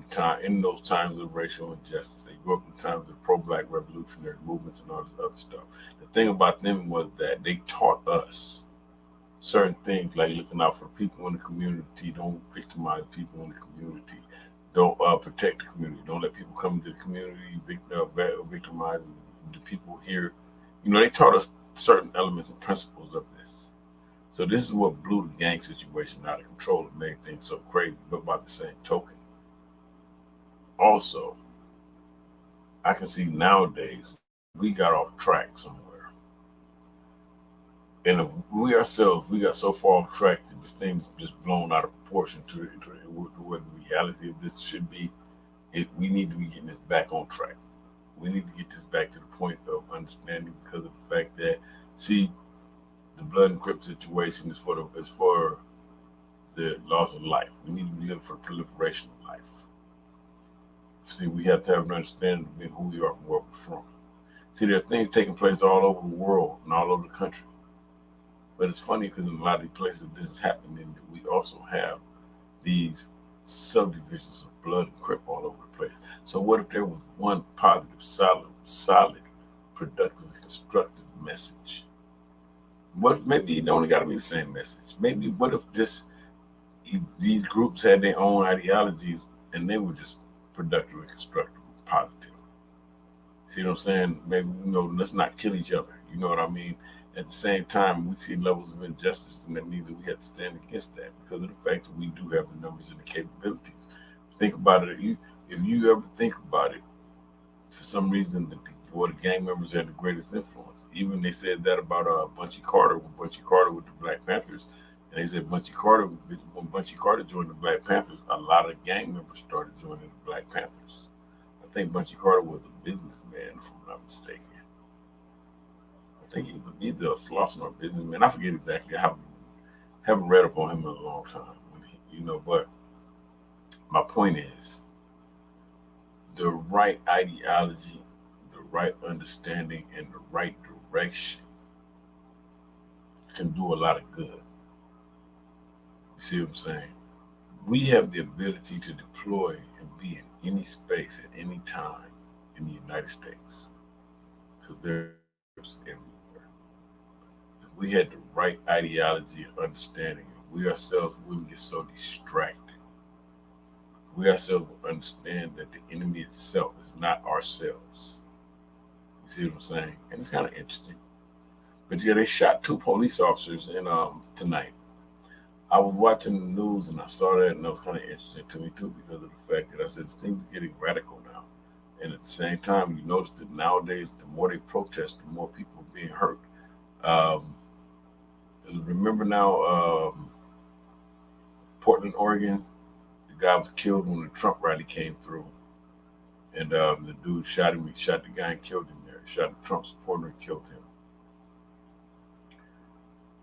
in those times of racial injustice. They grew up in times of pro-black revolutionary movements and all this other stuff. The thing about them was that they taught us certain things like looking out for people in the community, don't victimize people in the community, don't protect the community, don't let people come into the community victimize the people here. You know, they taught us certain elements and principles of this. So this is what blew the gang situation out of control and made things so crazy. But by the same token, also, I can see nowadays we got off track somewhere. And we ourselves, we got so far off track that this thing's just blown out of proportion to where the reality of this should be. We need to be getting this back on track. We need to get this back to the point of understanding, because of the fact that, see, the blood and crip situation is for the loss of life. We need to be living for the proliferation of life. See, we have to have an understanding of who we are and where we're from. See, there are things taking place all over the world and all over the country. But it's funny because in a lot of these places this is happening, we also have these subdivisions of blood and crip all over the place. So what if there was one positive, solid, productive, and constructive message? What, maybe it only got to be the same message. Maybe what if just these groups had their own ideologies and they were just productive and constructive and positive? See what I'm saying? Maybe, let's not kill each other. You know what I mean? At the same time, we see levels of injustice, and that means that we have to stand against that because of the fact that we do have the numbers and the capabilities. Think about it. If you ever think about it, for some reason, the gang members had the greatest influence. Even they said that about Bunchy Carter, when Bunchy Carter with the Black Panthers, and they said when Bunchy Carter joined the Black Panthers, a lot of gang members started joining the Black Panthers. I think Bunchy Carter was a businessman, if I'm not mistaken. I think he was either a Slauson or a businessman. I forget exactly. I haven't read up on him in a long time. But my point is, the right ideology, the right understanding, and the right direction can do a lot of good. You see what I'm saying? We have the ability to deploy and be in any space at any time in the United States because there's everywhere. If we had the right ideology and understanding, we ourselves wouldn't get so distracted. We ourselves will understand that the enemy itself is not ourselves. You see what I'm saying? And it's kind of interesting. But yeah, they shot 2 police officers in tonight. I was watching the news and I saw that, and that was kind of interesting to me too, because of the fact that I said this thing's getting radical now. And at the same time, you notice that nowadays, the more they protest, the more people are being hurt. Remember now, Portland, Oregon, the guy was killed when the Trump rally came through, and the dude shot him. He shot the guy and killed him there. He shot the Trump supporter and killed him.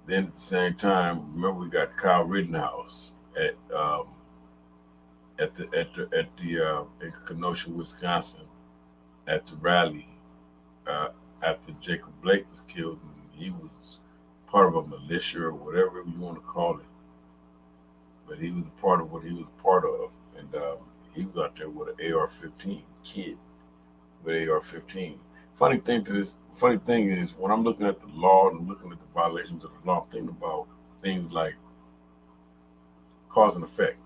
Then at the same time, remember we got Kyle Rittenhouse in Kenosha, Wisconsin, at the rally after Jacob Blake was killed, and he was part of a militia or whatever you want to call it. But he was a part of what he was a part of, and he was out there with an AR-15 kid with AR-15. Funny thing is, when I'm looking at the law and looking at the violations of the law, I'm thinking about things like cause and effect.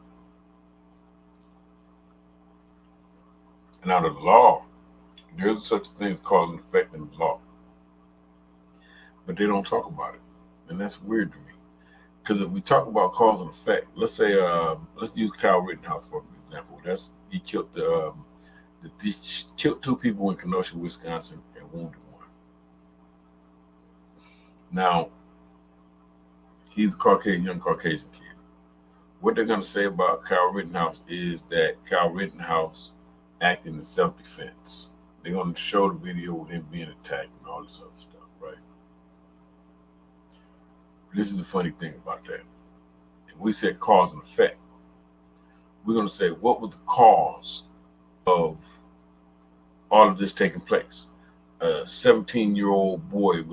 And out of the law, there's such a thing as cause and effect in the law. But they don't talk about it. And that's weird to me. Because if we talk about cause and effect, let's say, let's use Kyle Rittenhouse for example. He killed he killed 2 people in Kenosha, Wisconsin, and wounded 1. Now, he's a young Caucasian kid. What they're going to say about Kyle Rittenhouse is that Kyle Rittenhouse acted in self-defense. They're going to show the video with him being attacked and all this other stuff. right? This is the funny thing about that. If we said cause and effect, we're going to say, what was the cause of all of this taking place? A 17-year-old boy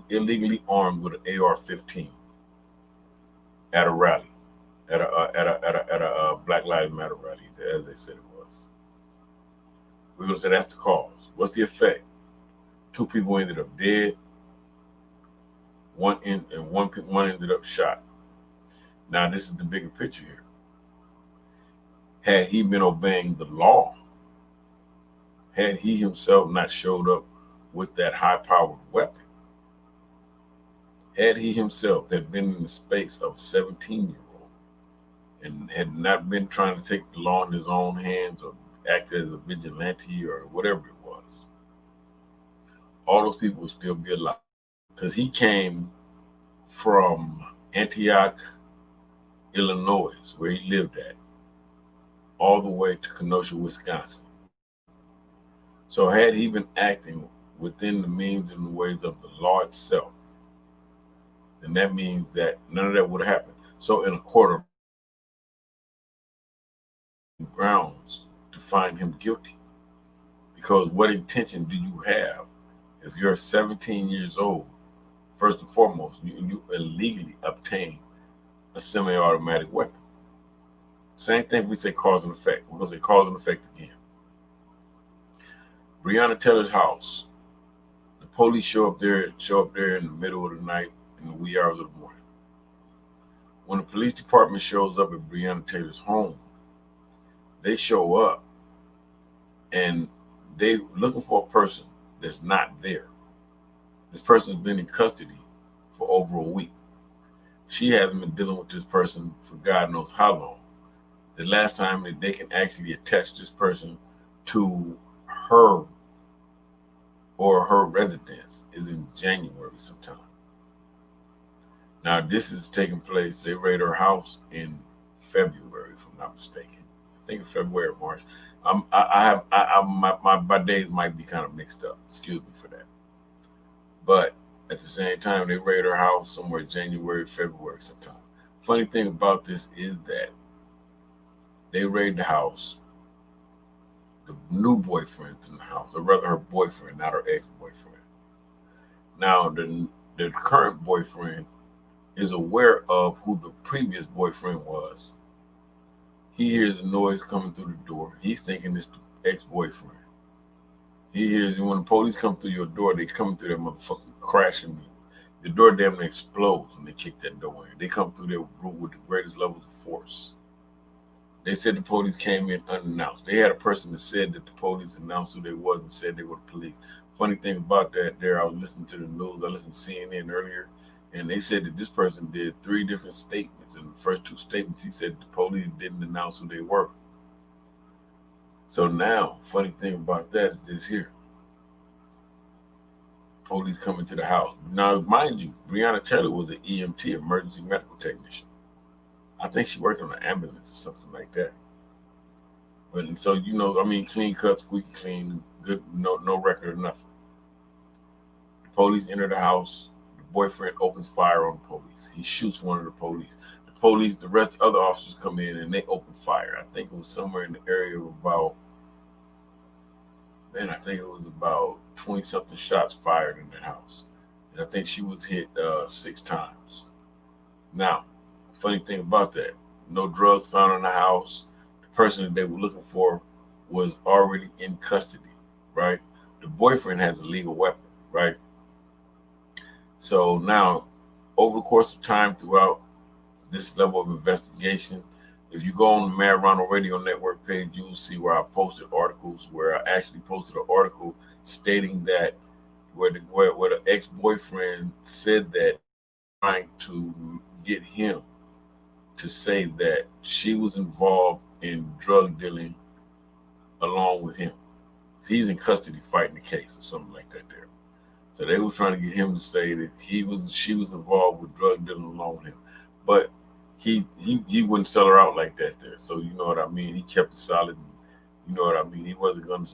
illegally armed with an AR-15 at a rally, at a Black Lives Matter rally, as they said it was. We're going to say that's the cause. What's the effect? 2 people ended up dead. One ended up shot. Now, this is the bigger picture here. Had he been obeying the law, had he himself not showed up with that high-powered weapon, had he himself had been in the space of a 17-year-old and had not been trying to take the law in his own hands or act as a vigilante or whatever it was, all those people would still be alive. Because he came from Antioch, Illinois, where he lived at, all the way to Kenosha, Wisconsin. So had he been acting within the means and the ways of the law itself, then that means that none of that would have happened. So in a court of grounds to find him guilty. Because what intention do you have if you're 17 years old? First and foremost, you illegally obtain a semi-automatic weapon. Same thing if we say cause and effect. We're going to say cause and effect again. Brionna Taylor's house. The police show up there in the middle of the night, in the wee hours of the morning. When the police department shows up at Brionna Taylor's home, they show up and they looking for a person that's not there. This person's been in custody for over a week. She hasn't been dealing with this person for God knows how long. The last time that they can actually attach this person to her or her residence is in January sometime. Now, this is taking place, they raid her house in February, if I'm not mistaken. I think it's February or March. My days might be kind of mixed up. Excuse me for that. But at the same time, they raid her house somewhere January, February sometime. Funny thing about this is that they raid the house. The new boyfriend's in the house, or rather her boyfriend, not her ex-boyfriend. Now, the current boyfriend is aware of who the previous boyfriend was. He hears a noise coming through the door. He's thinking it's the ex-boyfriend. He hears when the police come through your door, they come through that motherfucker crashing. The door damn near explodes when they kick that door in. They come through there with the greatest levels of force. They said the police came in unannounced. They had a person that said that the police announced who they was and said they were the police. Funny thing about that there, I was listening to the news. I listened to CNN earlier, and they said that this person did 3 different statements. In the first 2 statements, he said the police didn't announce who they were. So now, funny thing about that is this here. Police coming to the house. Now, mind you, Brionna Taylor was an EMT, emergency medical technician. I think she worked on an ambulance or something like that. But so, you know, I mean, clean cut, squeaky clean, good, no record or nothing. The police enter the house. The boyfriend opens fire on the police. He shoots one of the police. The rest of the other officers come in and they open fire. I think it was somewhere in the area of about 20-something shots fired in that house. And I think she was hit 6 times. Now, funny thing about that, no drugs found in the house. The person that they were looking for was already in custody, right? The boyfriend has a legal weapon, right? So now, over the course of time throughout this level of investigation, if you go on the Mad Ronald Radio Network page, you will see where I posted articles, where I actually posted an article stating that where the ex-boyfriend said that trying to get him to say that she was involved in drug dealing along with him. He's in custody fighting the case or something like that there. So they were trying to get him to say that she was involved with drug dealing along with him. But he wouldn't sell her out like that there. So you know what I mean? He kept it solid. And you know what I mean? He wasn't gonna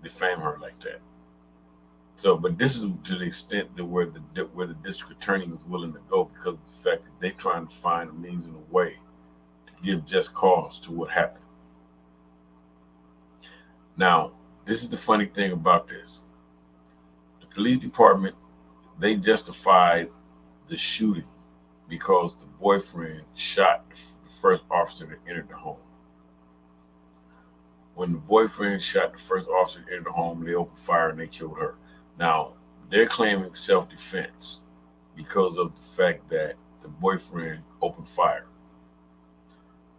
defame her like that. So, but this is to the extent that where the district attorney was willing to go because of the fact that they're trying to find a means and a way to give just cause to what happened. Now, this is the funny thing about this. The police department, they justified the shooting because the boyfriend shot the first officer that entered the home. When the boyfriend shot the first officer that entered the home, they opened fire and they killed her. Now, they're claiming self-defense because of the fact that the boyfriend opened fire.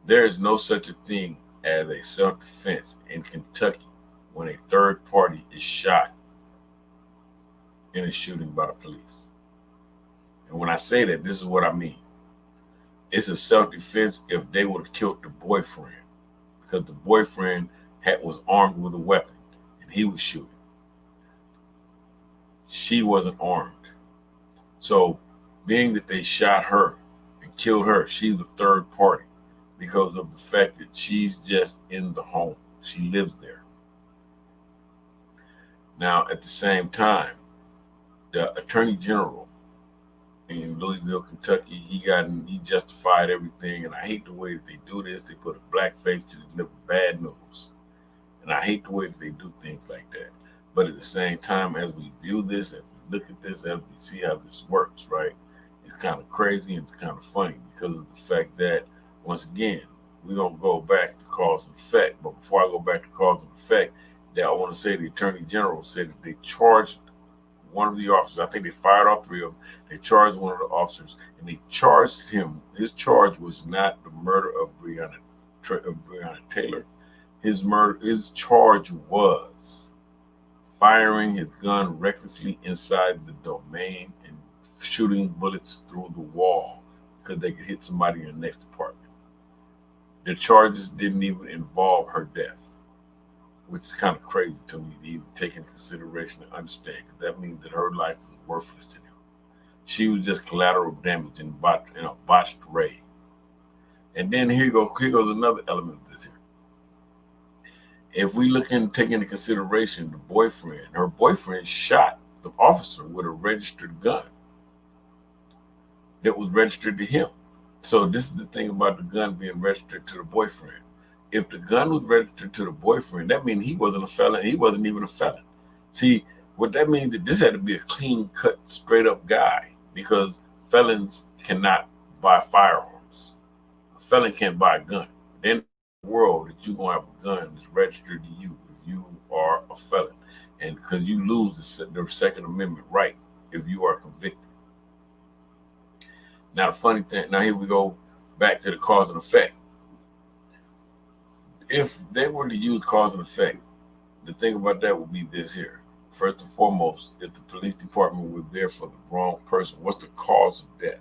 There is no such a thing as a self-defense in Kentucky when a third party is shot in a shooting by the police. And when I say that, this is what I mean. It's a self-defense if they would have killed the boyfriend because the boyfriend was armed with a weapon and he was shooting. She wasn't armed. So being that they shot her and killed her, she's the third party because of the fact that she's just in the home. She lives there. Now, at the same time, the attorney general in Louisville, Kentucky, he justified everything. And I hate the way that they do this. They put a black face to deliver bad news. And I hate the way that they do things like that. But at the same time, as we view this, as we look at this, as we see how this works, right, it's kind of crazy and it's kind of funny because of the fact that, once again, we're going to go back to cause and effect. But before I go back to cause and effect, I want to say the attorney general said that they charged one of the officers. I think they fired all three of them. They charged one of the officers and they charged him. His charge was not the murder of Brionna Taylor. His charge was firing his gun recklessly inside the domain and shooting bullets through the wall because they could hit somebody in the next apartment. The charges didn't even involve her death, which is kind of crazy to me to even take into consideration and understand, because that means that her life was worthless to them. She was just collateral damage in a botched raid. And then here goes another element of this here. If we take into consideration her boyfriend shot the officer with a registered gun that was registered to him. So this is the thing about the gun being registered to the boyfriend. If the gun was registered to the boyfriend, that means he wasn't a felon. He wasn't even a felon. See, what that means is that this had to be a clean cut, straight up guy because felons cannot buy firearms. A felon can't buy a gun. Then the world that you're going to have a gun that's registered to you if you are a felon. And because you lose the Second Amendment right if you are convicted. Now, the funny thing, now here we go back to the cause and effect. If they were to use cause and effect, the thing about that would be this here. First and foremost, if the police department were there for the wrong person, what's the cause of death?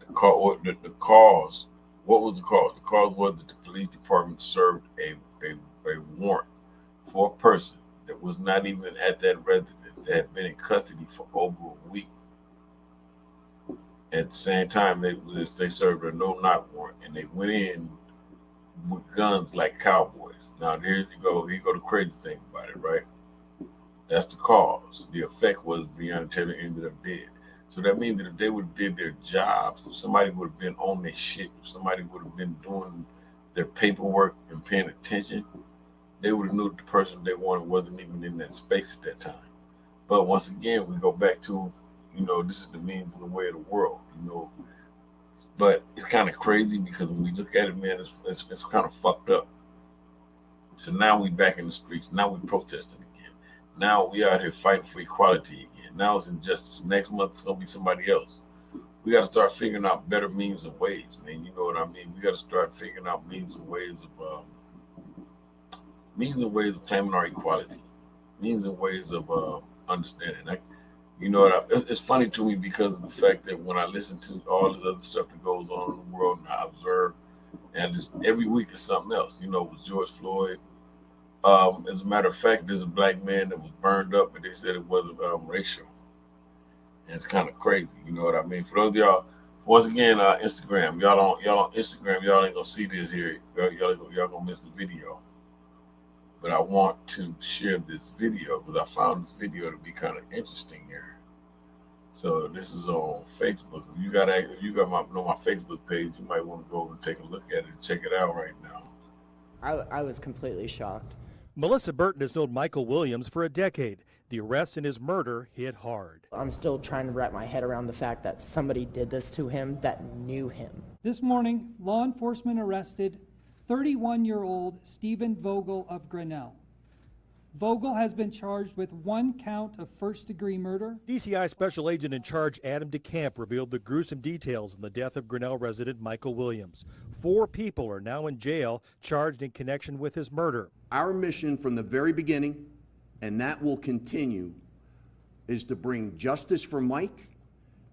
The cause, what was the cause? The cause was that the police department served a warrant for a person that was not even at that residence, that had been in custody for over a week. At the same time, they served a no-knock warrant, and they went in with guns like cowboys. Now, here you go the crazy thing about it, right? That's the cause. The effect was Brionna Taylor ended up dead. So that means that if they would have did their jobs, if somebody would have been on their shit, if somebody would have been doing their paperwork and paying attention, they would have knew that the person they wanted wasn't even in that space at that time. But once again, we go back to, this is the means and the way of the world, But it's kind of crazy because when we look at it, man, it's kind of fucked up. So now we back in the streets. Now we protesting again. Now we out here fighting for equality again. Now it's injustice. Next month it's gonna be somebody else. We got to start figuring out better means and ways, man. You know what I mean? We got to start figuring out means and ways of claiming our equality, means and ways of understanding. It's funny to me because of the fact that when I listen to all this other stuff that goes on in the world and I observe, and just every week is something else. With George Floyd. As a matter of fact, there's a black man that was burned up, but they said it wasn't racial. And it's kind of crazy. You know what I mean? For those of y'all, once again, Instagram. Y'all on Instagram, y'all ain't gonna see this here. Y'all gonna miss the video. but I want to share this video because I found this video to be kind of interesting here. So this is on Facebook. If you got my Facebook page, you might want to go over and take a look at it and check it out right now. I was completely shocked. Melissa Burton has known Michael Williams for a decade. The arrest and his murder hit hard. I'm still trying to wrap my head around the fact that somebody did this to him that knew him. This morning, law enforcement arrested 31-year-old Stephen Vogel of Grinnell. Vogel has been charged with 1 count of first-degree murder. DCI Special Agent in Charge Adam DeCamp revealed the gruesome details in the death of Grinnell resident Michael Williams. 4 people are now in jail charged in connection with his murder. Our mission from the very beginning, and that will continue, is to bring justice for Mike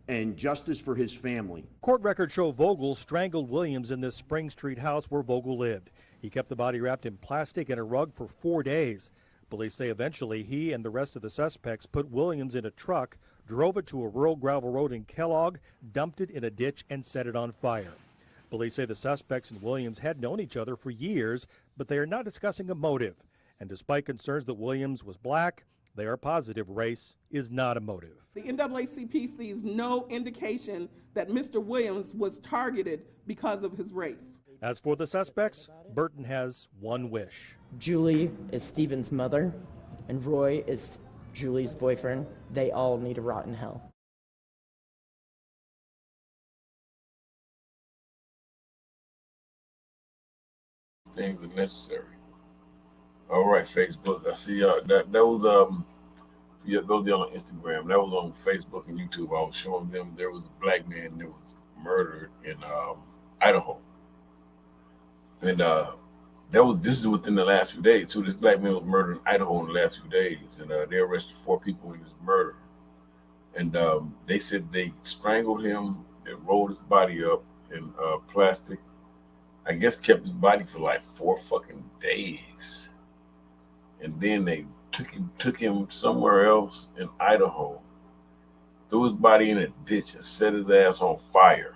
and justice for his family. Court records show Vogel strangled Williams in this Spring Street house where Vogel lived. He kept the body wrapped in plastic and a rug for 4 days. Police say eventually he and the rest of the suspects put Williams in a truck, drove it to a rural gravel road in Kellogg, dumped it in a ditch, and set it on fire. Police say the suspects and Williams had known each other for years, but they are not discussing a motive. And despite concerns that Williams was black, they are positive race is not a motive. The NAACP sees no indication that Mr. Williams was targeted because of his race. As for the suspects, Burton has one wish. Julie is Stephen's mother, and Roy is Julie's boyfriend. They all need to rot in hell. Things are necessary. All right, Facebook. I see that was yeah, those on Instagram. That was on Facebook and YouTube. I was showing them there was a black man that was murdered in Idaho, and this is within the last few days too. This black man was murdered in Idaho in the last few days, and they arrested 4 people in his murder. And they said they strangled him, they rolled his body up in plastic. I guess kept his body for like 4 fucking days, and then they took him somewhere else in Idaho, threw his body in a ditch, and set his ass on fire.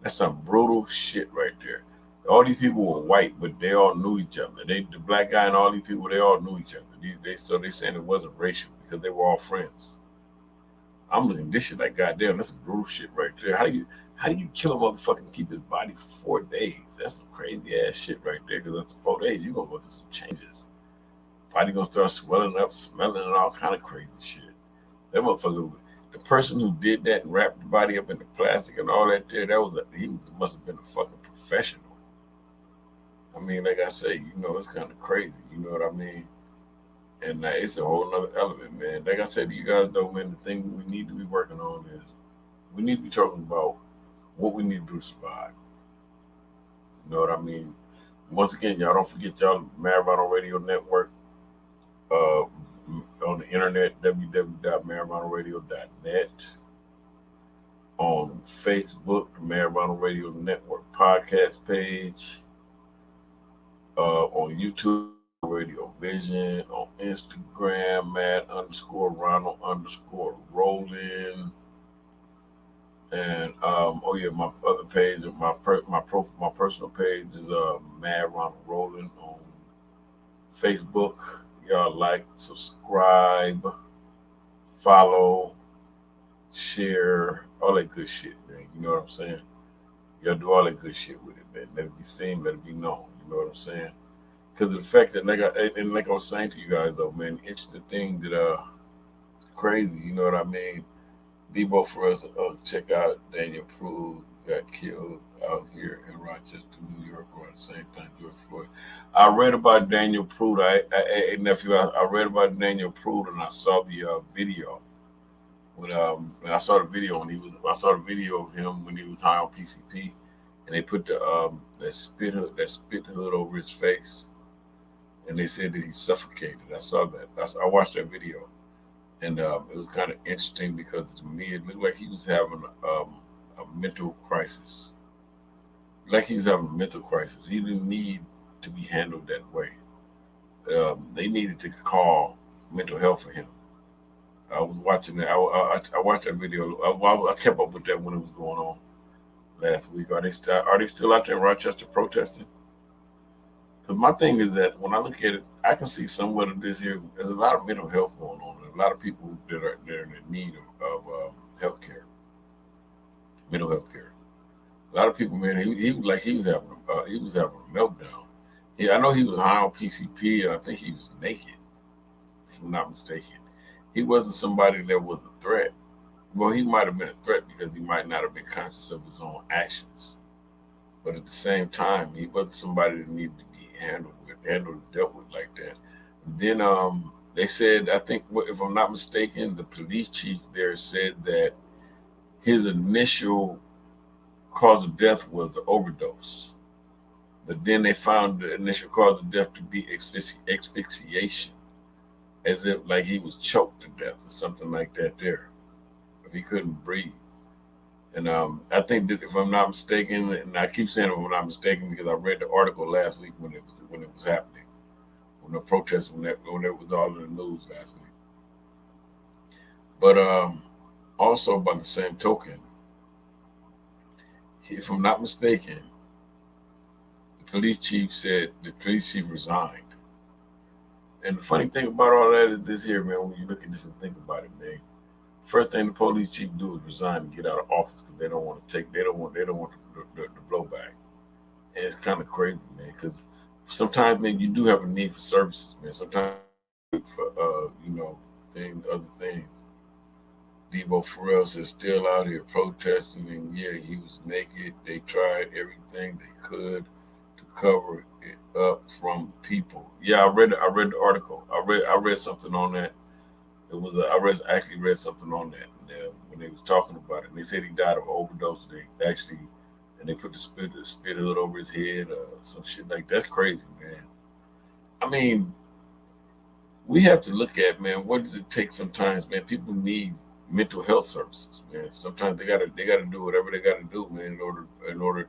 That's some brutal shit right there. All these people were white, but they all knew each other. The black guy and all these people, they all knew each other. So they saying it wasn't racial because they were all friends. I'm looking at this shit like, goddamn, that's some brutal shit right there. How do you kill a motherfucker and keep his body for 4 days? That's some crazy ass shit right there. Because after 4 days, you're gonna go through some changes. Body gonna start swelling up, smelling, and all kind of crazy shit. That motherfucker, the person who did that and wrapped the body up in the plastic and all that there, he must have been a fucking professional. I mean, like I say, it's kind of crazy. You know what I mean? And it's a whole nother element, man. Like I said, you guys know, man, the thing we need to be working on is we need to be talking about what we need to do to survive. You know what I mean? Once again, y'all don't forget y'all Marijuana Radio Network on the internet, www.marijuanaradio.net. On Facebook, the Marijuana Radio Network podcast page. On YouTube, Radio Vision. On Instagram, Matt_Ronald_Rolling. And my other page, my personal page is Mad Ronald Rolling on Facebook. Y'all like, subscribe, follow, share, all that good shit, man. You know what I'm saying? Y'all do all that good shit with it, man. Let it be seen, let it be known. You know what I'm saying? Because of the fact that, like I was saying to you guys, though, man, interesting thing that crazy. You know what I mean? Debo for us, check out Daniel Prude got killed out here in Rochester, New York, around the same time George Floyd. I read about Daniel Prude. I read about Daniel Prude, and I saw the video. I saw the video of him when he was high on PCP, and they put that spit hood over his face, and they said that he suffocated. I saw that. I watched that video. And it was kind of interesting because to me, it looked like he was having a mental crisis. Like he was having a mental crisis. He didn't need to be handled that way. They needed to call mental health for him. I was watching that. I watched that video. I kept up with that when it was going on last week. Are they still out there in Rochester protesting? Because my thing is that when I look at it, I can see somewhat of this here. There's a lot of mental health going on. A lot of people that are in need of health care, mental health care. A lot of people, man, he was like he was having a meltdown. Yeah, I know he was high on PCP, and I think he was naked, if I'm not mistaken. He wasn't somebody that was a threat. Well, he might have been a threat because he might not have been conscious of his own actions. But at the same time, he wasn't somebody that needed to be handled and dealt with like that. Then they said, I think, if I'm not mistaken, the police chief there said that his initial cause of death was an overdose. But then they found the initial cause of death to be asphyxiation, as if like he was choked to death or something like that there, if he couldn't breathe. And I think that if I'm not mistaken, and I keep saying if I'm not mistaken because I read the article last week when it was happening, when the protest, when it was all in the news last week. But also by the same token, if I'm not mistaken, the police chief resigned. And the funny thing about all that is this here, man, when you look at this and think about it, man, first thing the police chief do is resign and get out of office because they don't want the blowback. And it's kind of crazy, man, because sometimes, man, you do have a need for services, man. Sometimes for other things. Debo Farrell is still out here protesting, and yeah, he was naked. They tried everything they could to cover it up from people. Yeah, I read the article. I read something on that. It was actually read something on that when they was talking about it. And they said he died of an overdose. And they put the spit hood over his head, some shit like that's crazy, man. I mean, we have to look at, man, what does it take sometimes, man? People need mental health services, man. Sometimes they gotta do whatever they gotta do, man, in order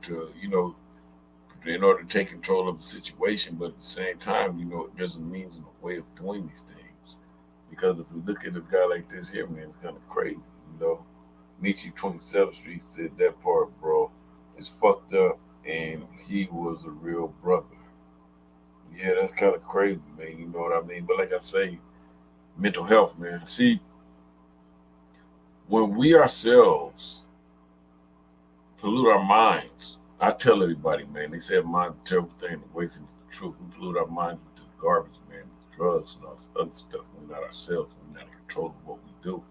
to take control of the situation. But at the same time, there's a means and a way of doing these things. Because if we look at a guy like this here, man, it's kind of crazy, Michi 27th Street said that part, bro, is fucked up, and he was a real brother. Yeah, that's kind of crazy, man. You know what I mean? But like I say, mental health, man. See, when we ourselves pollute our minds, I tell everybody, man, they say mind's a terrible thing, the wasting the truth. We pollute our minds with this garbage, man, drugs and all this other stuff. We're not ourselves. We're not in control of what we do.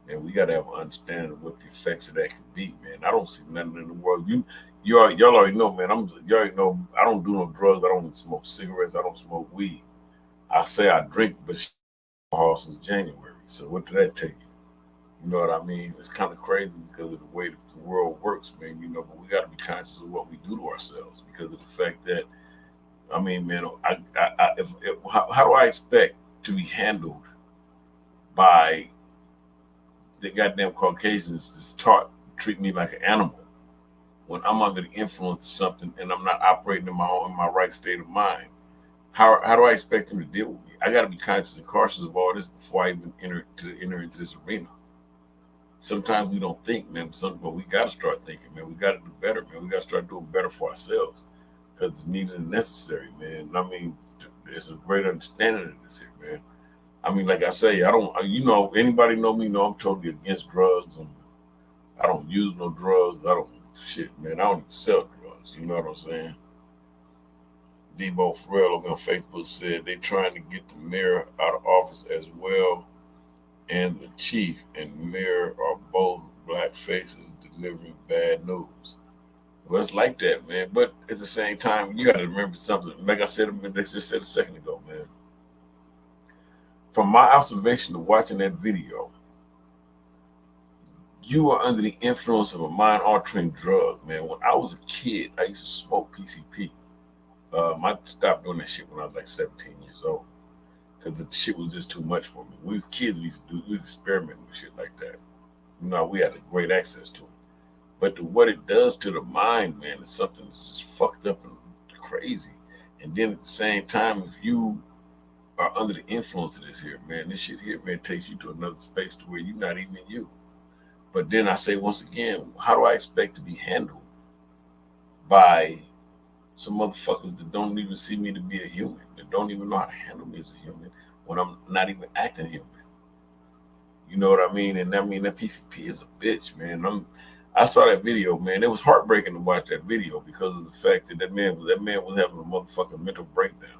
And we got to have an understanding of what the effects of that can be, man. I don't see nothing in the world. Y'all already know, man. You already know I don't do no drugs. I don't smoke cigarettes. I don't smoke weed. I say I drink, but alcohol since January. So what did that take you? You know what I mean? It's kind of crazy because of the way that the world works, man. But we got to be conscious of what we do to ourselves because of the fact that, I mean, man, how do I expect to be handled by the goddamn Caucasians that's taught to treat me like an animal when I'm under the influence of something and I'm not operating in my right state of mind? How do I expect them to deal with me? I got to be conscious and cautious of all this before I even enter into this arena. Sometimes we don't think, man, but we got to start thinking, man. We got to do better, man. We got to start doing better for ourselves because it's needed and necessary, man. I mean, there's a great understanding of this here, man. I mean, like I say, anybody know me, know I'm totally against drugs. I don't use no drugs. I don't even sell drugs. You know what I'm saying? Debo Farrell on Facebook said they trying to get the mayor out of office as well. And the chief and mayor are both black faces delivering bad news. Well, it's like that, man. But at the same time, you got to remember something. Like I said, just said a second ago, man. From my observation of watching that video, you are under the influence of a mind-altering drug, man. When I was a kid, I used to smoke PCP. I stopped doing that shit when I was like 17 years old. Because the shit was just too much for me. We was kids, we was experimenting with shit like that. We had a great access to it. But what it does to the mind, man, is something that's just fucked up and crazy. And then at the same time, if you are under the influence of this here, man, this shit here, man, takes you to another space to where you're not even you. But then I say once again, how do I expect to be handled by some motherfuckers that don't even see me to be a human, that don't even know how to handle me as a human when I'm not even acting human. You know what I mean? And I mean, that PCP is a bitch, man. I saw that video, man. It was heartbreaking to watch that video because of the fact that that man was having a motherfucking mental breakdown.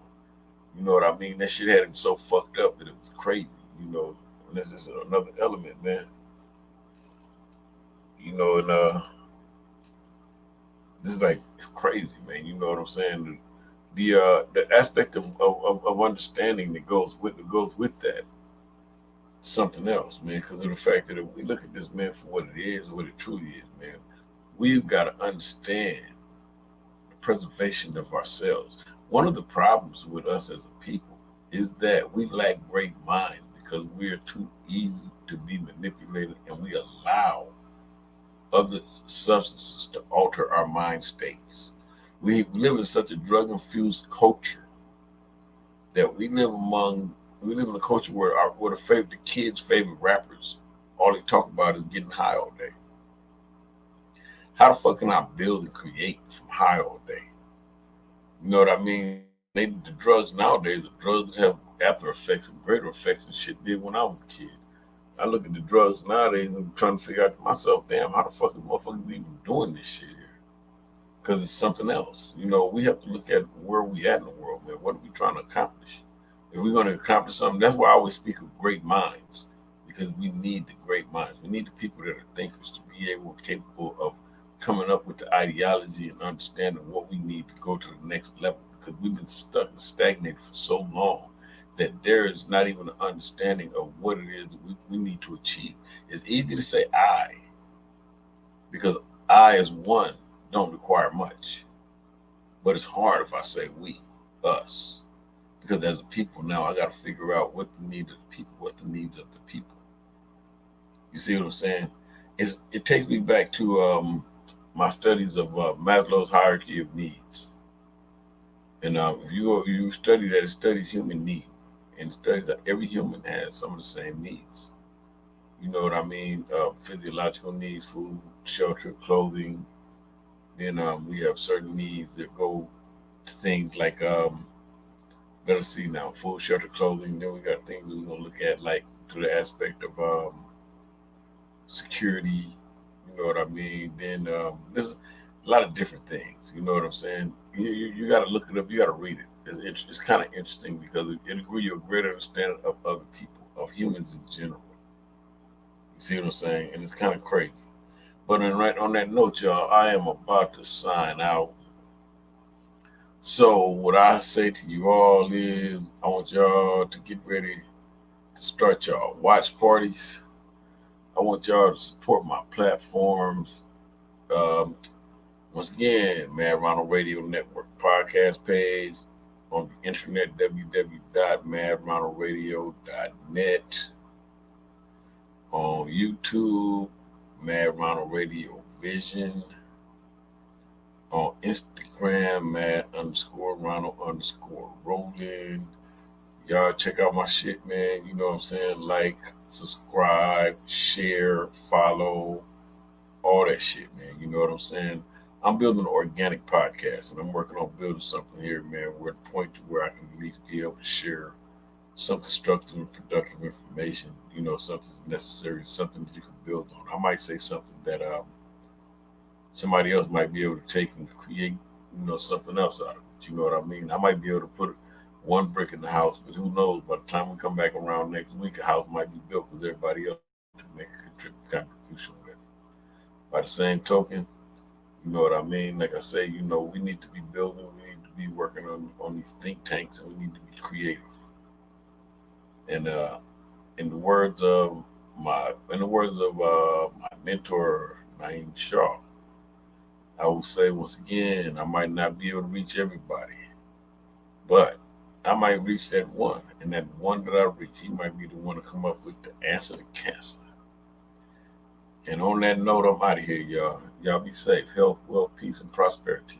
You know what I mean? That shit had him so fucked up that it was crazy, you know. And this is another element, man. You know, and this is like, it's crazy, man. You know what I'm saying? The aspect of understanding that goes with that, something else, man, because of the fact that if we look at this, man, for what it is, what it truly is, man, we've got to understand the preservation of ourselves. One of the problems with us as a people is that we lack great minds because we are too easy to be manipulated, and we allow other substances to alter our mind states. We live in such a drug-infused culture that we live in a culture where the kids' favorite rappers, all they talk about is getting high all day. How the fuck can I build and create from high all day? You know what I mean? The drugs nowadays are drugs that have after effects and greater effects than shit did when I was a kid. I look at the drugs nowadays and I'm trying to figure out to myself, damn, how the fuck is motherfuckers even doing this shit here? Because it's something else. You know, we have to look at where we at in the world, man. What are we trying to accomplish? If we're going to accomplish something, that's why I always speak of great minds, because we need the great minds. We need the people that are thinkers to be capable of coming up with the ideology and understanding what we need to go to the next level, because we've been stuck and stagnated for so long that there is not even an understanding of what it is that we need to achieve. It's easy to say I, because I as one don't require much. But it's hard if I say we, us. Because as a people now, I got to figure out what the need of the people, what's the needs of the people. You see what I'm saying? It takes me back to my studies of Maslow's hierarchy of needs. And if you study that, it studies human need. And it studies that every human has some of the same needs. You know what I mean? Physiological needs, food, shelter, clothing. Then we have certain needs that go to things like, let us see now, food, shelter, clothing. Then we got things that we're going to look at, like to the aspect of security. You know what I mean? Then there's a lot of different things. You know what I'm saying? You got to look it up. You got to read it. It's kind of interesting because it'll give you a greater understanding of other people, of humans in general. You see what I'm saying? And it's kind of crazy. But right on that note, y'all, I am about to sign out. So what I say to you all is I want y'all to get ready to start y'all watch parties. I want y'all to support my platforms. Once again, Mad Ronald Radio Network podcast page on the internet, www.madronaldradio.net. On YouTube, Mad Ronald Radio Vision. On Instagram, Mad_Ronald_Rolling. Y'all check out my shit, man. You know what I'm saying? Like, subscribe, share, follow, all that shit, man. You know what I'm saying? I'm building an organic podcast, and I'm working on building something here, man. We're at the point to where I can at least be able to share some constructive and productive information. You know, something's necessary, something that you can build on. I might say something that somebody else might be able to take and create, you know, something else out of it. You know what I mean? I might be able to put one brick in the house, but who knows? By the time we come back around next week, a house might be built because everybody else to make a contribution with. By the same token, you know what I mean? Like I say, you know, we need to be building, we need to be working on these think tanks, and we need to be creative. And in the words of my mentor, Naeem Shaw, I will say once again, I might not be able to reach everybody, but I might reach that one, and that one that I reach, he might be the one to come up with the answer to cancer. And on that note, I'm out of here, y'all. Y'all be safe. Health, wealth, peace, and prosperity.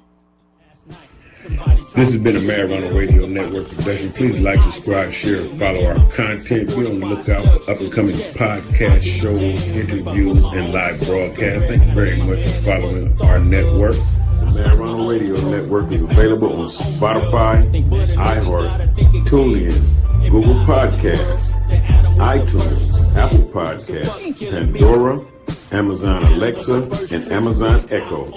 This has been a Mad Ronald Radio Network production. Please like, subscribe, share, follow our content. Be on the lookout for up-and-coming podcast shows, interviews, and live broadcasts. Thank you very much for following our network. Man, Ronald Radio Network is available on Spotify, iHeart, TuneIn, Google Podcasts, iTunes, Apple Podcasts, Pandora, Amazon Alexa, and Amazon Echo.